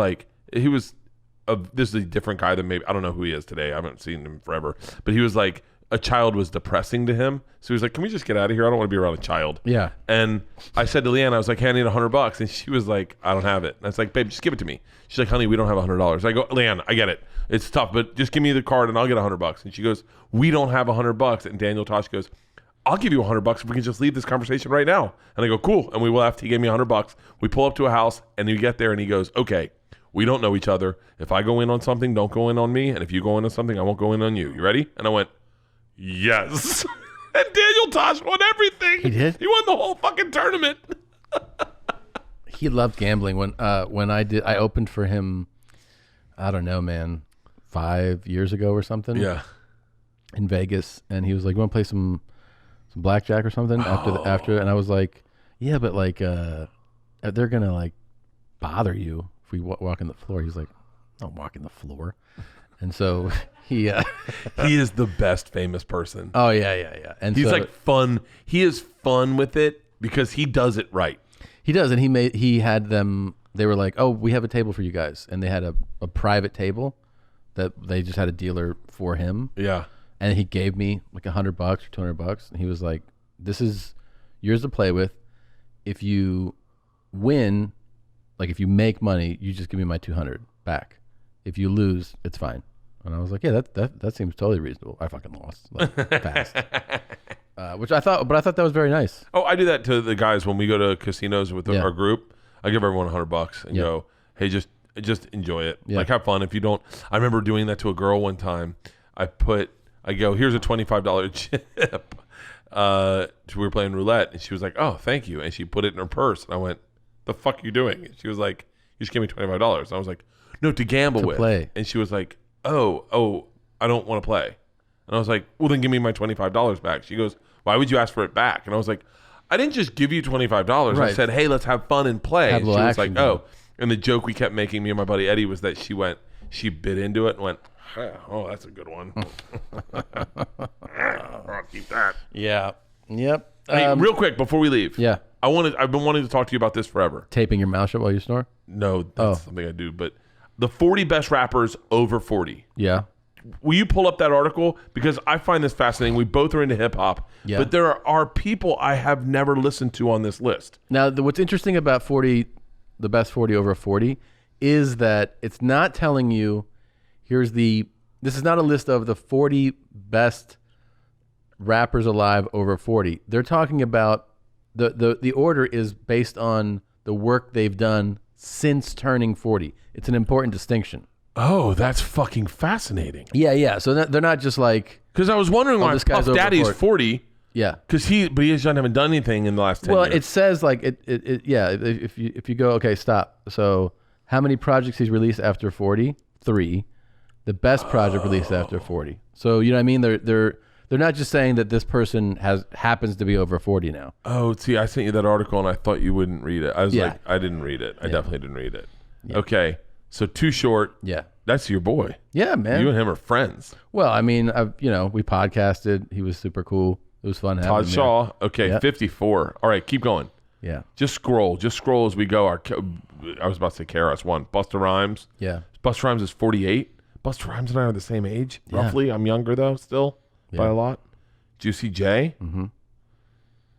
this is a different guy than maybe, I don't know who he is today. I haven't seen him forever, but he was like, a child was depressing to him. So he was like, "Can we just get out of here? I don't want to be around a child." Yeah. And I said to Leanne, I was like, "Hey, I need $100. And she was like, "I don't have it." And I was like, "Babe, just give it to me." She's like, "Honey, we don't have $100. I go, "Leanne, I get it. It's tough, but just give me the card and I'll get $100. And she goes, "We don't have $100. And Daniel Tosh goes, "I'll give you $100 if we can just leave this conversation right now." And I go, "Cool." And we left. He gave me $100. We pull up to a house and we get there and he goes, "Okay, we don't know each other. If I go in on something, don't go in on me. And if you go in on something, I won't go in on you. You ready?" And I went, "Yes." And Daniel Tosh won everything. He did? He won the whole fucking tournament. He loved gambling. When I opened for him, I don't know, man, 5 years ago or something. Yeah. In Vegas, and he was like, "You want to play some some blackjack or something after, and I was like, yeah, but like they're gonna like bother you if we walk on the floor. He's like, I'm walking the floor, and so he is the best famous person. Oh yeah, and he's so, like fun. He is fun with it because he does it right. He does, and he had them. They were like, oh, we have a table for you guys, and they had a private table that they just had a dealer for him. Yeah. And he gave me like $100 or $200, and he was like, "This is yours to play with. If you win, like if you make money, you just give me my 200 back. If you lose, it's fine." And I was like, "Yeah, that seems totally reasonable." I fucking lost like fast, which I thought that was very nice. Oh, I do that to the guys when we go to casinos with our group. I give everyone $100 and go, "Hey, just enjoy it. Like have fun. If you don't," I remember doing that to a girl one time. I go, "Here's a $25 chip." We were playing roulette, and she was like, "Oh, thank you," and she put it in her purse. And I went, "The fuck are you doing?" And she was like, "You just gave me $25." And I was like, "No, to gamble with." Play. And she was like, "Oh, I don't want to play." And I was like, "Well, then give me my $25 back." She goes, "Why would you ask for it back?" And I was like, "I didn't just give you $25. Right. I said, hey, let's have fun and play." Have And a she little was like, action "Oh." And the joke we kept making, me and my buddy Eddie, was that she bit into it and went, "Oh, that's a good one." I'll keep that. Yeah. Yep. Hey, real quick before we leave. Yeah. I've been wanting to talk to you about this forever. Taping your mouth shut while you snore? No, that's something I do. But the 40 best rappers over 40. Yeah. Will you pull up that article? Because I find this fascinating. We both are into hip hop. Yeah. But there are people I have never listened to on this list. Now, what's interesting about the best 40 over 40, is that it's not telling you, this is not a list of the 40 best rappers alive over 40. They're talking about the order is based on the work they've done since turning 40. It's an important distinction. Oh, that's fucking fascinating. Yeah. So they're not just like, because I was wondering why this guy's Puff Daddy's over 40. Yeah, because he haven't done anything in the last 10 years. Well, it says like if you go, okay, stop. So how many projects he's released after 40? 3. The best project released after 40. So you know what I mean? They're not just saying that this person happens to be over 40 now. Oh, see, I sent you that article and I thought you wouldn't read it. I was like, I didn't read it. I definitely didn't read it. Yeah. Okay, so Too Short. Yeah, that's your boy. Yeah, man. You and him are friends. Well, I mean, we podcasted. He was super cool. It was fun having him. Todd Shaw. Okay, 54. All right, keep going. Yeah. Just scroll as we go. I was about to say KRS-One. Busta Rhymes. Yeah. Busta Rhymes is 48. Busta Rhymes and I are the same age, roughly. I'm younger though, still by a lot. Juicy J. Mm-hmm.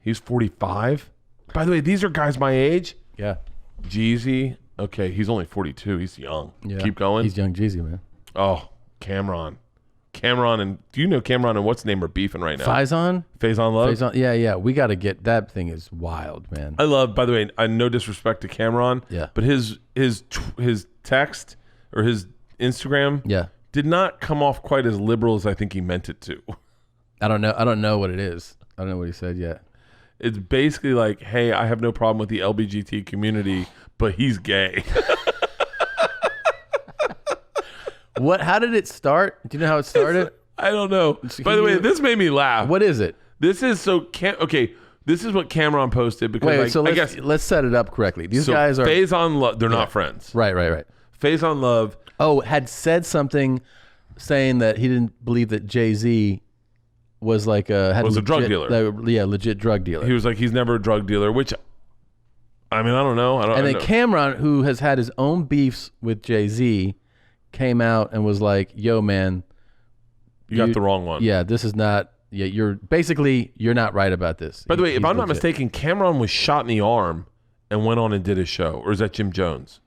He's 45. By the way, these are guys my age. Yeah. Jeezy. Okay, he's only 42. He's young. Yeah. Keep going. He's young Jeezy, man. Oh, Cam'Ron, and do you know Cam'Ron and what's name are beefing right now? Faizon Love. Yeah. We got to get that thing is wild, man. I love. By the way, I no disrespect to Cam'Ron. Yeah. But his text or his Instagram. Did not come off quite as liberal as I think he meant it to. I don't know what it is. I don't know what he said yet. It's basically like, hey, I have no problem with the LGBT community, but he's gay. What? How did it start? Do you know how it started? I don't know. By the way, this made me laugh. What is it? This is okay. This is what Cam'Ron posted because wait, so let's set it up correctly. These guys are Faizon Love. They're not friends. Right. Faizon Love. Oh, had said something saying that he didn't believe that Jay-Z was like a drug dealer. Legit drug dealer. He was like, he's never a drug dealer, which, I mean, I don't know. And then Cam'Ron, who has had his own beefs with Jay-Z, came out and was like, yo, man. You got the wrong one. Yeah, this is not, you're not right about this. By the way, if I'm not mistaken, Cam'Ron was shot in the arm and went on and did a show. Or is that Jim Jones?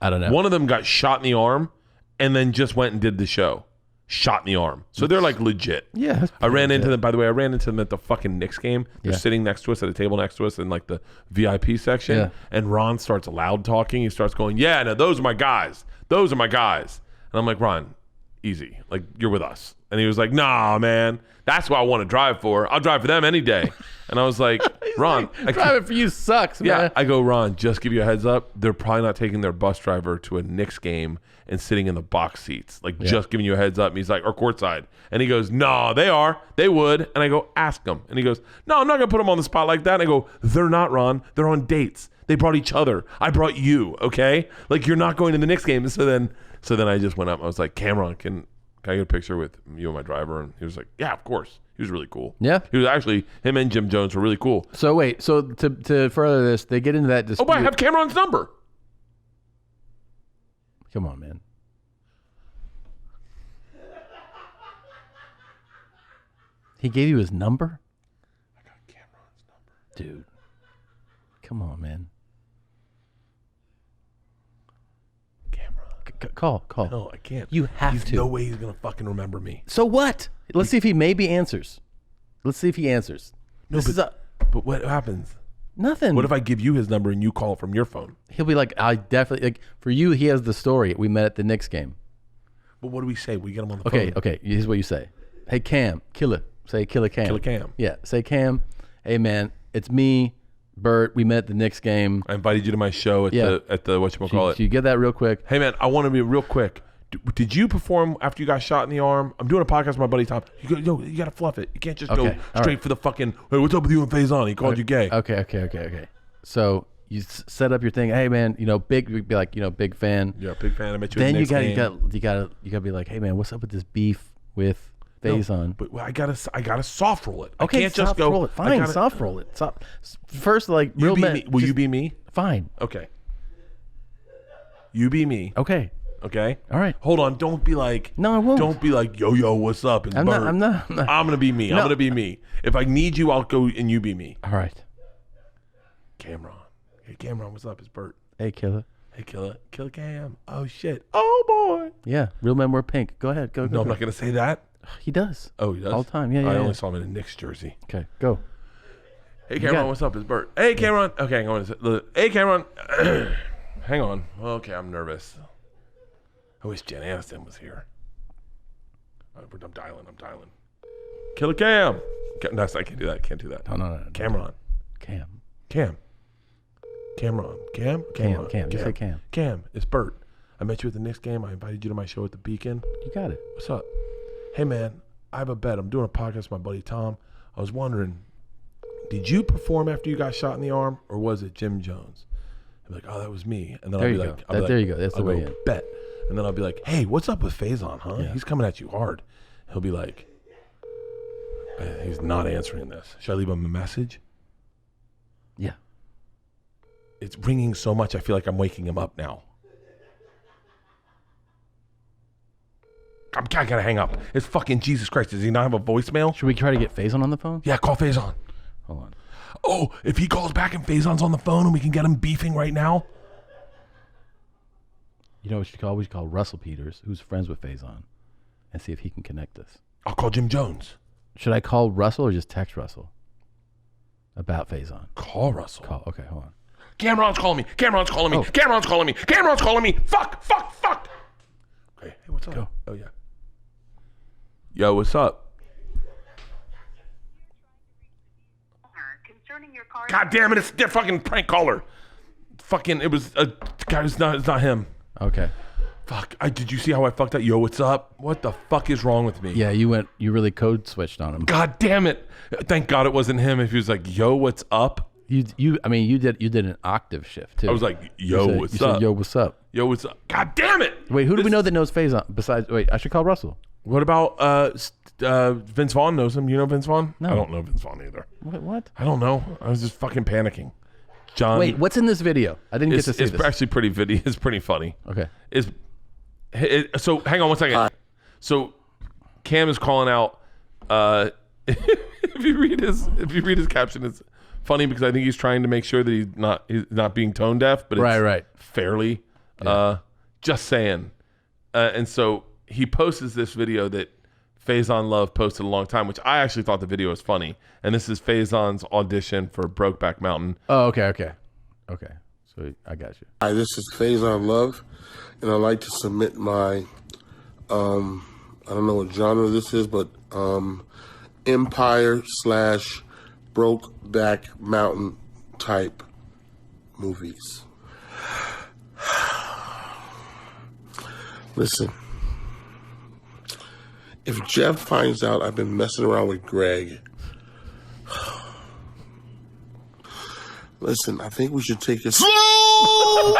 I don't know. One of them got shot in the arm and then just went and did the show. Shot in the arm. So they're like legit. Yeah. I ran into them, by the way, at the fucking Knicks game. They're sitting next to us at a table next to us in like the VIP section. Yeah. And Ron starts loud talking. He starts going, yeah, no, those are my guys. And I'm like, Ron, easy. Like, you're with us. And he was like, nah, man, that's what I want to drive for. I'll drive for them any day. And I was like, Ron, driving for you sucks, man. yeah. I go, Ron, just give you a heads up. They're probably not taking their bus driver to a Knicks game and sitting in the box seats. Like, just giving you a heads up. And he's like, or courtside. And he goes, no, they are. They would. And I go, ask them. And he goes, no, I'm not going to put them on the spot like that. And I go, they're not, Ron. They're on dates. They brought each other. I brought you, okay? Like, you're not going to the Knicks game. So then I just went up. I was like, Cam'Ron, can I get a picture with you and my driver? And he was like, yeah, of course. He was really cool. Yeah. He was actually, him and Jim Jones were really cool. So wait, to further this, they get into that dispute. Oh, but I have Cam'Ron's number. Come on, man. He gave you his number? I got Cam'Ron's number. Dude. Come on, man. Cam'Ron. Call. No, I can't. You have to. No way he's going to fucking remember me. So what? Let's see if he maybe answers. Let's see if he answers. No, but what happens? Nothing. What if I give you his number and you call it from your phone? He'll be like, I definitely, like, for you, he has the story. We met at the Knicks game. But what do we say? We get him on the phone. Okay. Here's what you say. Hey, Cam, killer. Say killer Cam. Killer Cam. Yeah. Say Cam. Hey, man, it's me, Bert. We met at the Knicks game. I invited you to my show at the whatchamacallit. You get that real quick. Hey, man, I want to be real quick. Did you perform after you got shot in the arm? I'm doing a podcast with my buddy Tom. You got to fluff it. You can't just go straight for the fucking, hey, what's up with you and Faizon? He called you gay. Okay. So you set up your thing. Hey, man, big, be like, big fan. Yeah, big fan. I met you Then at the you Knicks game. you gotta be like, hey, man, what's up with this beef with Faizon? No, but I gotta soft roll it. Okay, I can't just soft roll it. Fine, soft roll it. First, like, real men. Will you be me? Fine. Okay. You be me. Okay. Okay. All right. Hold on. Don't be like. No, I won't. Don't be like, yo, what's up? And I'm not. I'm gonna be me. No. I'm gonna be me. If I need you, I'll go and you be me. All right. Cam'Ron. Hey, Cam'Ron, what's up? It's Bert. Hey, killer. Hey, killer Cam. Oh shit. Oh boy. Yeah. Real men wear pink. Go ahead. Go. No, I'm not gonna say that. He does. Oh, he does all the time. Yeah. I only saw him in a Knicks jersey. Okay. Go. Hey, Cam'Ron, what's up? It's Bert. Hey, Cam'Ron. Okay, hang on. Hey, Cam'Ron. Hang on. Okay, I'm nervous. I wish Jen Aniston was here. I'm dialing. Killer Cam. No, I can't do that. Can't do that. No. Cam'Ron. Cam. Cam'Ron. Cam. You say Cam. Cam. It's Bert. I met you at the Knicks game. I invited you to my show at the Beacon. You got it. What's up? Hey, man. I have a bet. I'm doing a podcast with my buddy Tom. I was wondering, did you perform after you got shot in the arm, or was it Jim Jones? I'd be like, oh, that was me. And then There I'll you be go. like, There you go. That's the way in. Bet. And then I'll be like, hey, what's up with Faizon, huh? Yeah. He's coming at you hard. He'll be like, he's not answering this. Should I leave him a message? Yeah. It's ringing so much, I feel like I'm waking him up now. I gotta hang up. It's fucking Jesus Christ. Does he not have a voicemail? Should we try to get Faizon on the phone? Yeah, call Faizon. Hold on. Oh, if he calls back and Faizon's on the phone and we can get him beefing right now. You know what we should call? We should call Russell Peters, who's friends with Faizon, and see if he can connect us. I'll call Jim Jones. Should I call Russell or just text Russell about Faizon? Call Russell. Okay, hold on. Cam'Ron's calling me. Cam'Ron's calling me. Fuck. Okay, hey, what's up? Go. Oh, yeah. Yo, what's up? God damn it, it's their fucking prank caller. Fucking, it was a guy, it's not him. Okay. Fuck, did you see how I fucked up? Yo, what's up? What the fuck is wrong with me? Yeah, you really code switched on him. God damn it. Thank God it wasn't him. If he was like, yo, what's up? You did an octave shift too. I was like, yo, what's up? Yo, what's up? Yo, what's up? God damn it. Wait, who do we know that knows Faizon besides, I should call Russell. What about Vince Vaughn knows him? You know Vince Vaughn? No. I don't know Vince Vaughn either. What? I don't know. I was just fucking panicking. John. Wait, what's in this video? I didn't get to see this. It's actually pretty It's pretty funny. Okay. So hang on one second. So Cam is calling out. If you read his caption, it's funny because I think he's trying to make sure that he's not being tone deaf, but it's right. fairly. Just saying. And so he posts this video that Faizon Love posted a long time, which I actually thought the video was funny. And this is Faizon's audition for Brokeback Mountain. Oh, okay. So I got you. Hi, this is Faizon Love, and I'd like to submit my I don't know what genre this is, but Empire / Brokeback Mountain type movies. Listen, if Jeff finds out I've been messing around with Greg, listen, I think we should take it slow.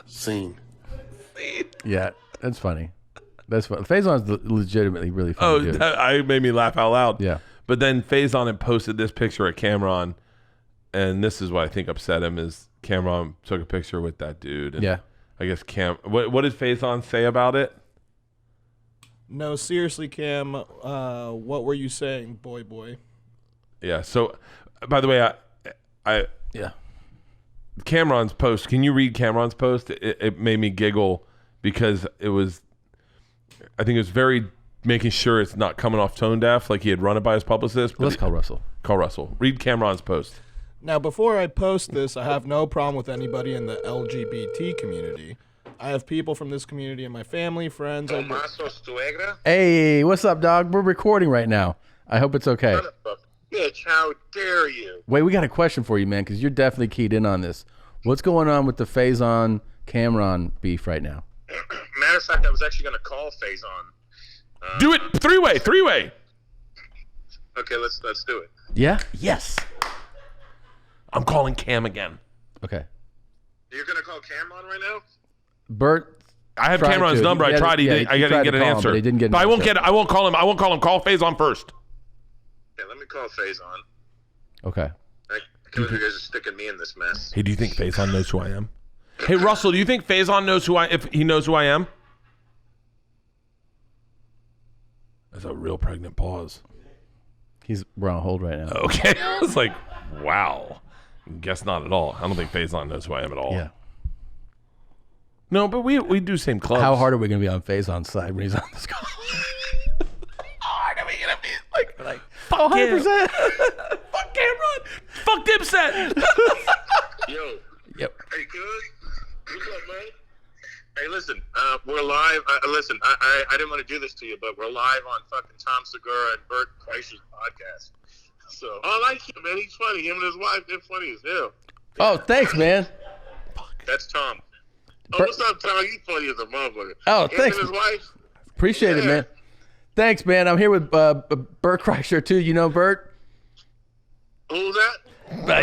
Scene. Yeah, that's funny. That's funny. Faizon's legitimately really funny. Dude. I made me laugh out loud. Yeah. But then Faizon had posted this picture at Cam'Ron, and this is what I think upset him is Cam'ron took a picture with that dude. And Yeah. I guess what did Faizon say about it? No, seriously, Cam. What were you saying, boy? Yeah. So, by the way, I Yeah. Cam'ron's post. Can you read Cam'ron's post? It made me giggle because it was. I think it was very making sure it's not coming off tone deaf, like he had run it by his publicist. Let's call Russell. Call Russell. Read Cam'ron's post. Now, before I post this, I have no problem with anybody in the LGBT community. I have people from this community in my family, friends. Hey, what's up, dog? We're recording right now. I hope it's okay. Bitch, how dare you? Wait, we got a question for you, man, because you're definitely keyed in on this. What's going on with the Faizon Cam'Ron beef right now? Matter of fact, I was actually going to call Faizon. Do it three-way. Okay, let's do it. Yeah? Yes. I'm calling Cam again. Okay. You're going to call Cam'Ron right now? Bert. I have Cam'ron's number. I tried. I didn't get an answer. But he didn't get an I won't answer. get. I won't call him. I won't call him. Call Faizon first. Yeah, let me call Faizon. Okay. I can't believe you guys are sticking me in this mess. Hey, do you think Faizon knows who I am? Hey, Russell, do you think Faizon knows if he knows who I am? That's a real pregnant pause. We're on hold right now. Okay. I was like, wow. Guess not at all. I don't think Faizon knows who I am at all. Yeah. No, but we do same clubs. How hard are we going to be on Faizon's side when he's on this call? hard are we going to be? Like fuck 100%. Fuck Cam'Ron. Fuck Dipset. Yo. Yep. Hey, good? What's up, man? Hey, listen, we're live. Listen, I didn't want to do this to you, but we're live on fucking Tom Segura and Bert Kreischer's podcast. So I like him, man. He's funny. Him and his wife, they're funny as hell. Oh, thanks, man. That's Tom. Oh, what's up, Tom? You funny as a motherfucker. Oh, Him thanks. and his wife. Appreciate it, man. Thanks, man. I'm here with Bert Kreischer, too. You know Bert? Who's that?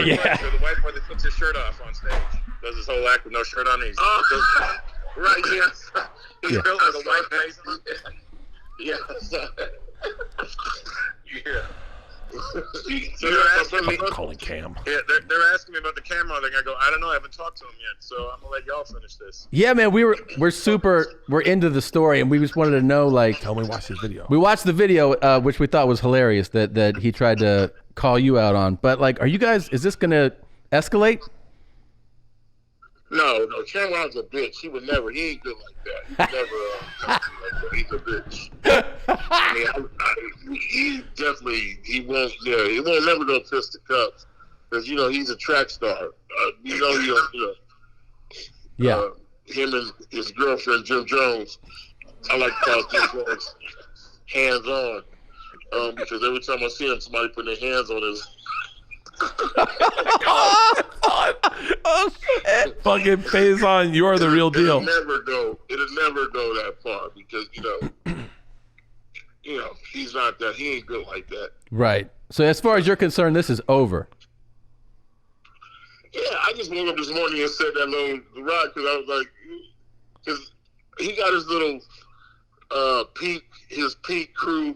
Yeah. The white boy that puts his shirt off on stage. Does his whole act with no shirt on. Right, yes. He's built with a white face on. Yeah. Yeah. So they're asking me, calling Cam. Yeah, they're asking me about the camera thing. I go, I don't know. I haven't talked to him yet, so I'm gonna let y'all finish this. Yeah, man. We're into the story, and we just wanted to know, like, tell me watch this video. We watched the video, which we thought was hilarious that he tried to call you out on. But like, are you guys? Is this gonna escalate? No, Cam'Ron's a bitch. He would never. He ain't good like that. He never talk to me like that. He's a bitch. I mean, he definitely he won't. Yeah, he won't never go fist to cups because he's a track star. Yeah. Him and his girlfriend Jim Jones. I like to call Jim Jones hands on because every time I see him, somebody putting their hands on his. Oh shit! Fucking Faizon, you are the real deal. It'll never go that far because he's not that. He ain't good like that. Right. So as far as you're concerned, this is over. Yeah, I just woke up this morning and said that little ride because I was like, because he got his little pink crew.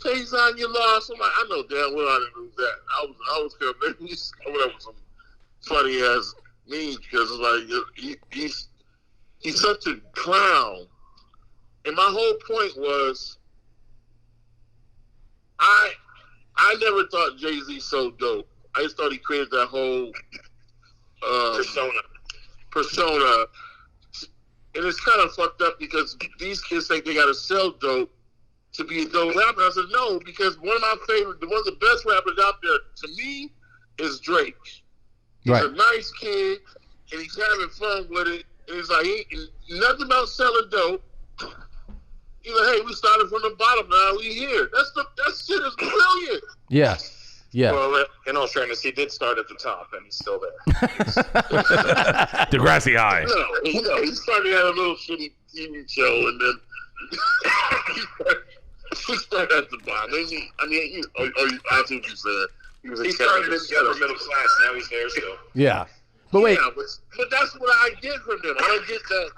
Faizon, you lost. I'm like, I know damn well I didn't lose that. I was gonna maybe he's coming up with some funny ass memes because it's like he's such a clown. And my whole point was I never thought Jay-Z so dope. I just thought he created that whole persona. And it's kind of fucked up because these kids think they gotta sell dope to be a dope rapper. I said no, because one of the best rappers out there to me is Drake. He's right. a nice kid and he's having fun with it. He's like, nothing about selling dope. He's like, hey, we started from the bottom, now we here. That shit is brilliant. Yeah. Yeah. Well, in all fairness, he did start at the top, and he's still there. Degrassi High. He started at a little shitty TV show, and then he started at the bottom. I see what you said. He started in the upper middle class, now he's there still. Yeah. But wait. Yeah, but that's what I get from him. I don't get that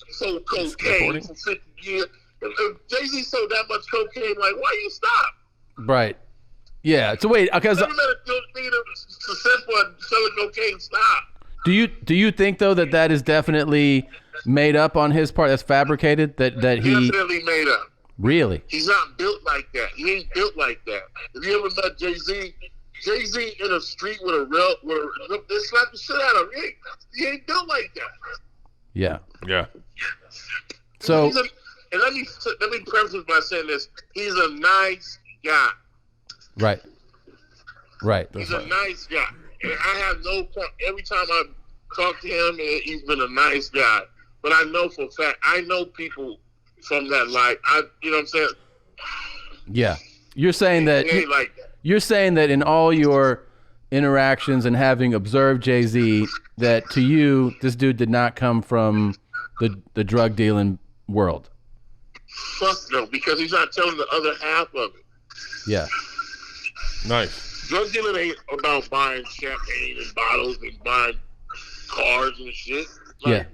he sold cocaine for 50 years. If Jay-Z sold that much cocaine, like, why you stop? Right. Yeah. So wait, because never met a nigga successful at selling cocaine. Stop. do you think though that is definitely made up on his part? That's fabricated. That he definitely made up. Really? He's not built like that. He ain't built like that. If you ever met Jay-Z in a street with they slap the shit out of him. He ain't built like that. Yeah. Yeah. So and let me preface by saying this: he's a nice guy. Right. He's a nice guy. And I have no point. Every time I talk to him, he's been a nice guy. But I know for a fact, I know people from that life. You know what I'm saying? yeah, you're saying that. He ain't like that. You're saying that in all your interactions and having observed Jay-Z, that to you, this dude did not come from the drug dealing world. Fuck no, because he's not telling the other half of it. Yeah. Nice. Drug dealing ain't about buying champagne and bottles and buying cars and shit. Like, yeah.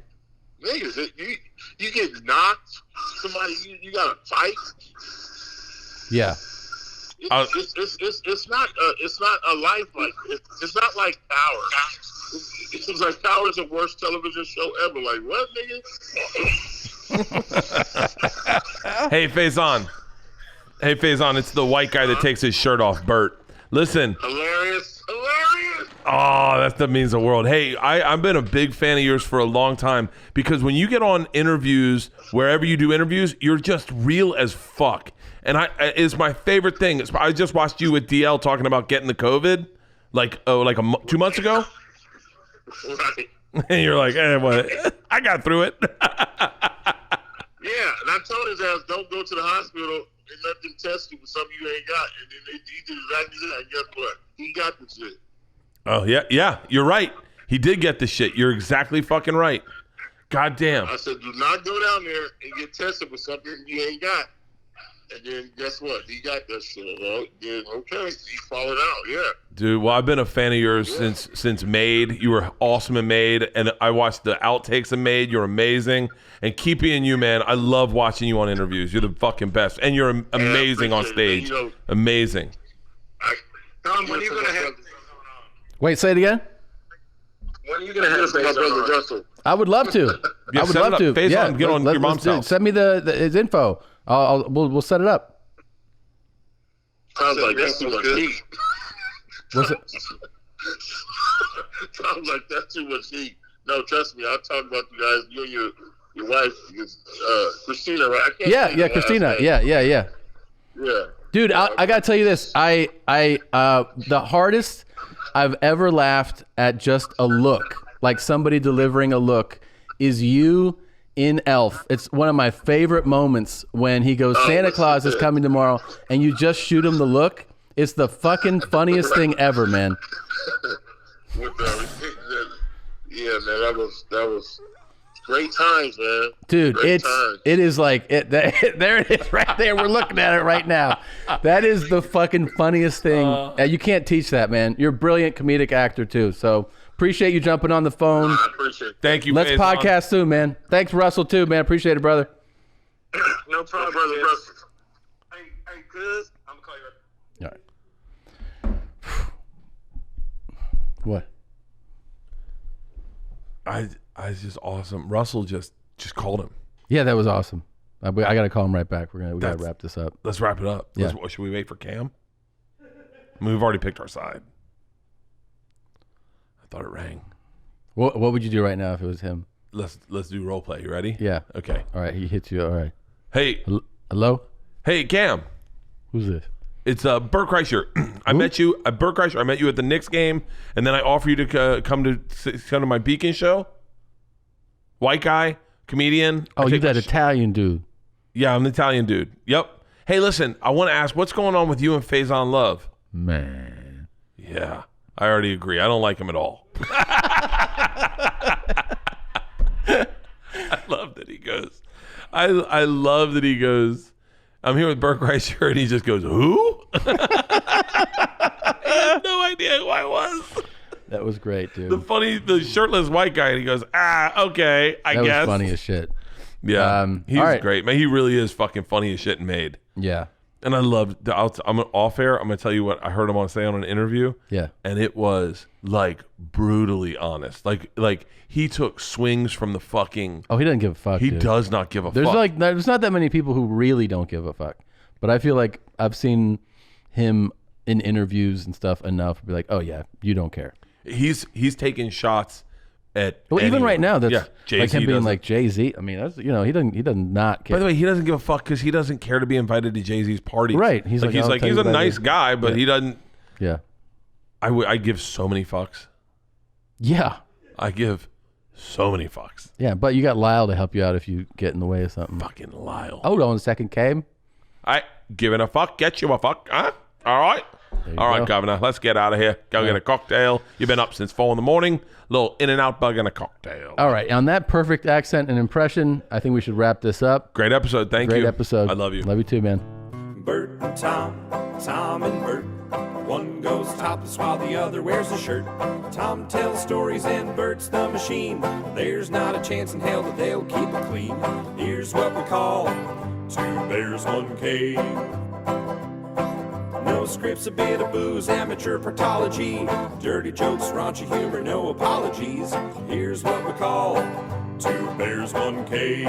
Niggas, you get knocked, somebody, you got to fight. Yeah. It's not a life like it's not like Power. It seems like Power is the worst television show ever. Like what, nigga? Hey, Faizon. It's the white guy that takes his shirt off, Bert. Listen. Hilarious. Oh, that means the world. Hey, I've been a big fan of yours for a long time because when you get on interviews, wherever you do interviews, you're just real as fuck. And it's my favorite thing. I just watched you with DL talking about getting the COVID, like 2 months ago. Right. And you're like, what? I got through it. Yeah, and I told his ass, don't go to the hospital and let them test you for something you ain't got. And then he did exactly that. And guess what? He got the shit. Oh, yeah, you're right. He did get the shit. You're exactly fucking right. God damn. I said, do not go down there and get tested for something you ain't got. And then guess what? He got that shit. Well, then okay, he followed out. Yeah. Dude, well, I've been a fan of yours since Made. You were awesome in Made, and I watched the outtakes of Made. You're amazing, and keep being you, man. I love watching you on interviews. You're the fucking best, and you're amazing on stage. Amazing. Tom, when are you gonna have? Wait, say it again. When are you gonna have my brother Russell? I would love to. Yeah, I would set it love up. to. Faizon, Yeah, get on your mom's house. Send me his info. We'll set it up. Sounds like that's too much heat. What's it? Sounds like that's too much heat. No, trust me. I'll talk about you guys. You and your wife, Christina, right? I can't say Yeah, Christina. Yeah. Yeah. Dude, I gotta tell you this. The hardest I've ever laughed at just a look, like somebody delivering a look, is you in Elf. It's one of my favorite moments when he goes, Santa Claus is coming tomorrow, and you just shoot him the look. It's the fucking funniest thing ever, man. Yeah, man, that was great times, man. Dude, great it is like there it is right there. We're looking at it right now. That is the fucking funniest thing. You can't teach that, man. You're a brilliant comedic actor too. So appreciate you jumping on the phone. I appreciate it. Thank you. Let's podcast soon, man. Thanks, Russell, too, man. Appreciate it, brother. No problem, brother Russell. Hey, cuz, I'm gonna call you right. All right. What? I just awesome. Russell just called him. Yeah, that was awesome. I got to call him right back. We got to wrap this up. Let's wrap it up. Yeah. Should we wait for Cam? I mean, we've already picked our side. I thought it rang. What would you do right now if it was him? Let's do role play. You ready? Yeah. Okay. All right. He hits you. All right. Hey. Hello? Hey, Cam. Who's this? It's Bert Kreischer. I met you at Bert Kreischer. I met you at the Knicks game, and then I offer you to come to my Beacon show. White guy, comedian. Oh, you that Italian dude. Yeah, I'm the Italian dude. Yep. Hey, listen, I want to ask, what's going on with you and Faizon Love? Man. Yeah, I already agree. I don't like him at all. I love that he goes. I love that he goes, I'm here with Bert Kreischer, and he just goes, who? I had no idea who I was. That was great, dude. The shirtless white guy, and he goes, okay, I guess. That was funny as shit. Yeah, he's all right. great, man. He really is fucking funny as shit and made. Yeah. And I love. I'm off air. I'm gonna tell you what I heard him on say on an interview. Yeah. And it was like brutally honest. Like he took swings from the fucking. Oh, he doesn't give a fuck. He dude. does not give a There's fuck. there's not that many people who really don't give a fuck. But I feel like I've seen him in interviews and stuff enough to be like, oh yeah, you don't care. He's taking shots at. Well, even right now, that's Jay-Z like him being doesn't. like Jay-Z. I mean, that's he does not care. By the way, he doesn't give a fuck because he doesn't care to be invited to Jay-Z's parties. Right. He's he's a nice guy, but he doesn't. Yeah. I give so many fucks. Yeah. I give so many fucks. Yeah, but you got Lyle to help you out if you get in the way of something. Fucking Lyle. Hold on a second, Cam. I giving a fuck, get you a fuck, huh? All right. All right, Governor, let's get out of here. Go get a cocktail. You've been up since 4 a.m. Little In-N-Out bug and a cocktail. All right, on that perfect accent and impression, I think we should wrap this up. Great episode. Thank you. Great episode. I love you. Love you too, man. Bert and Tom, Tom and Bert. One goes topless while the other wears a shirt. Tom tells stories and Bert's the machine. There's not a chance in hell that they'll keep it clean. Here's what we call 2 bears, 1 cave. No scripts, a bit of booze, amateur partology. Dirty jokes, raunchy humor, no apologies. Here's what we call 2 bears, 1 cave.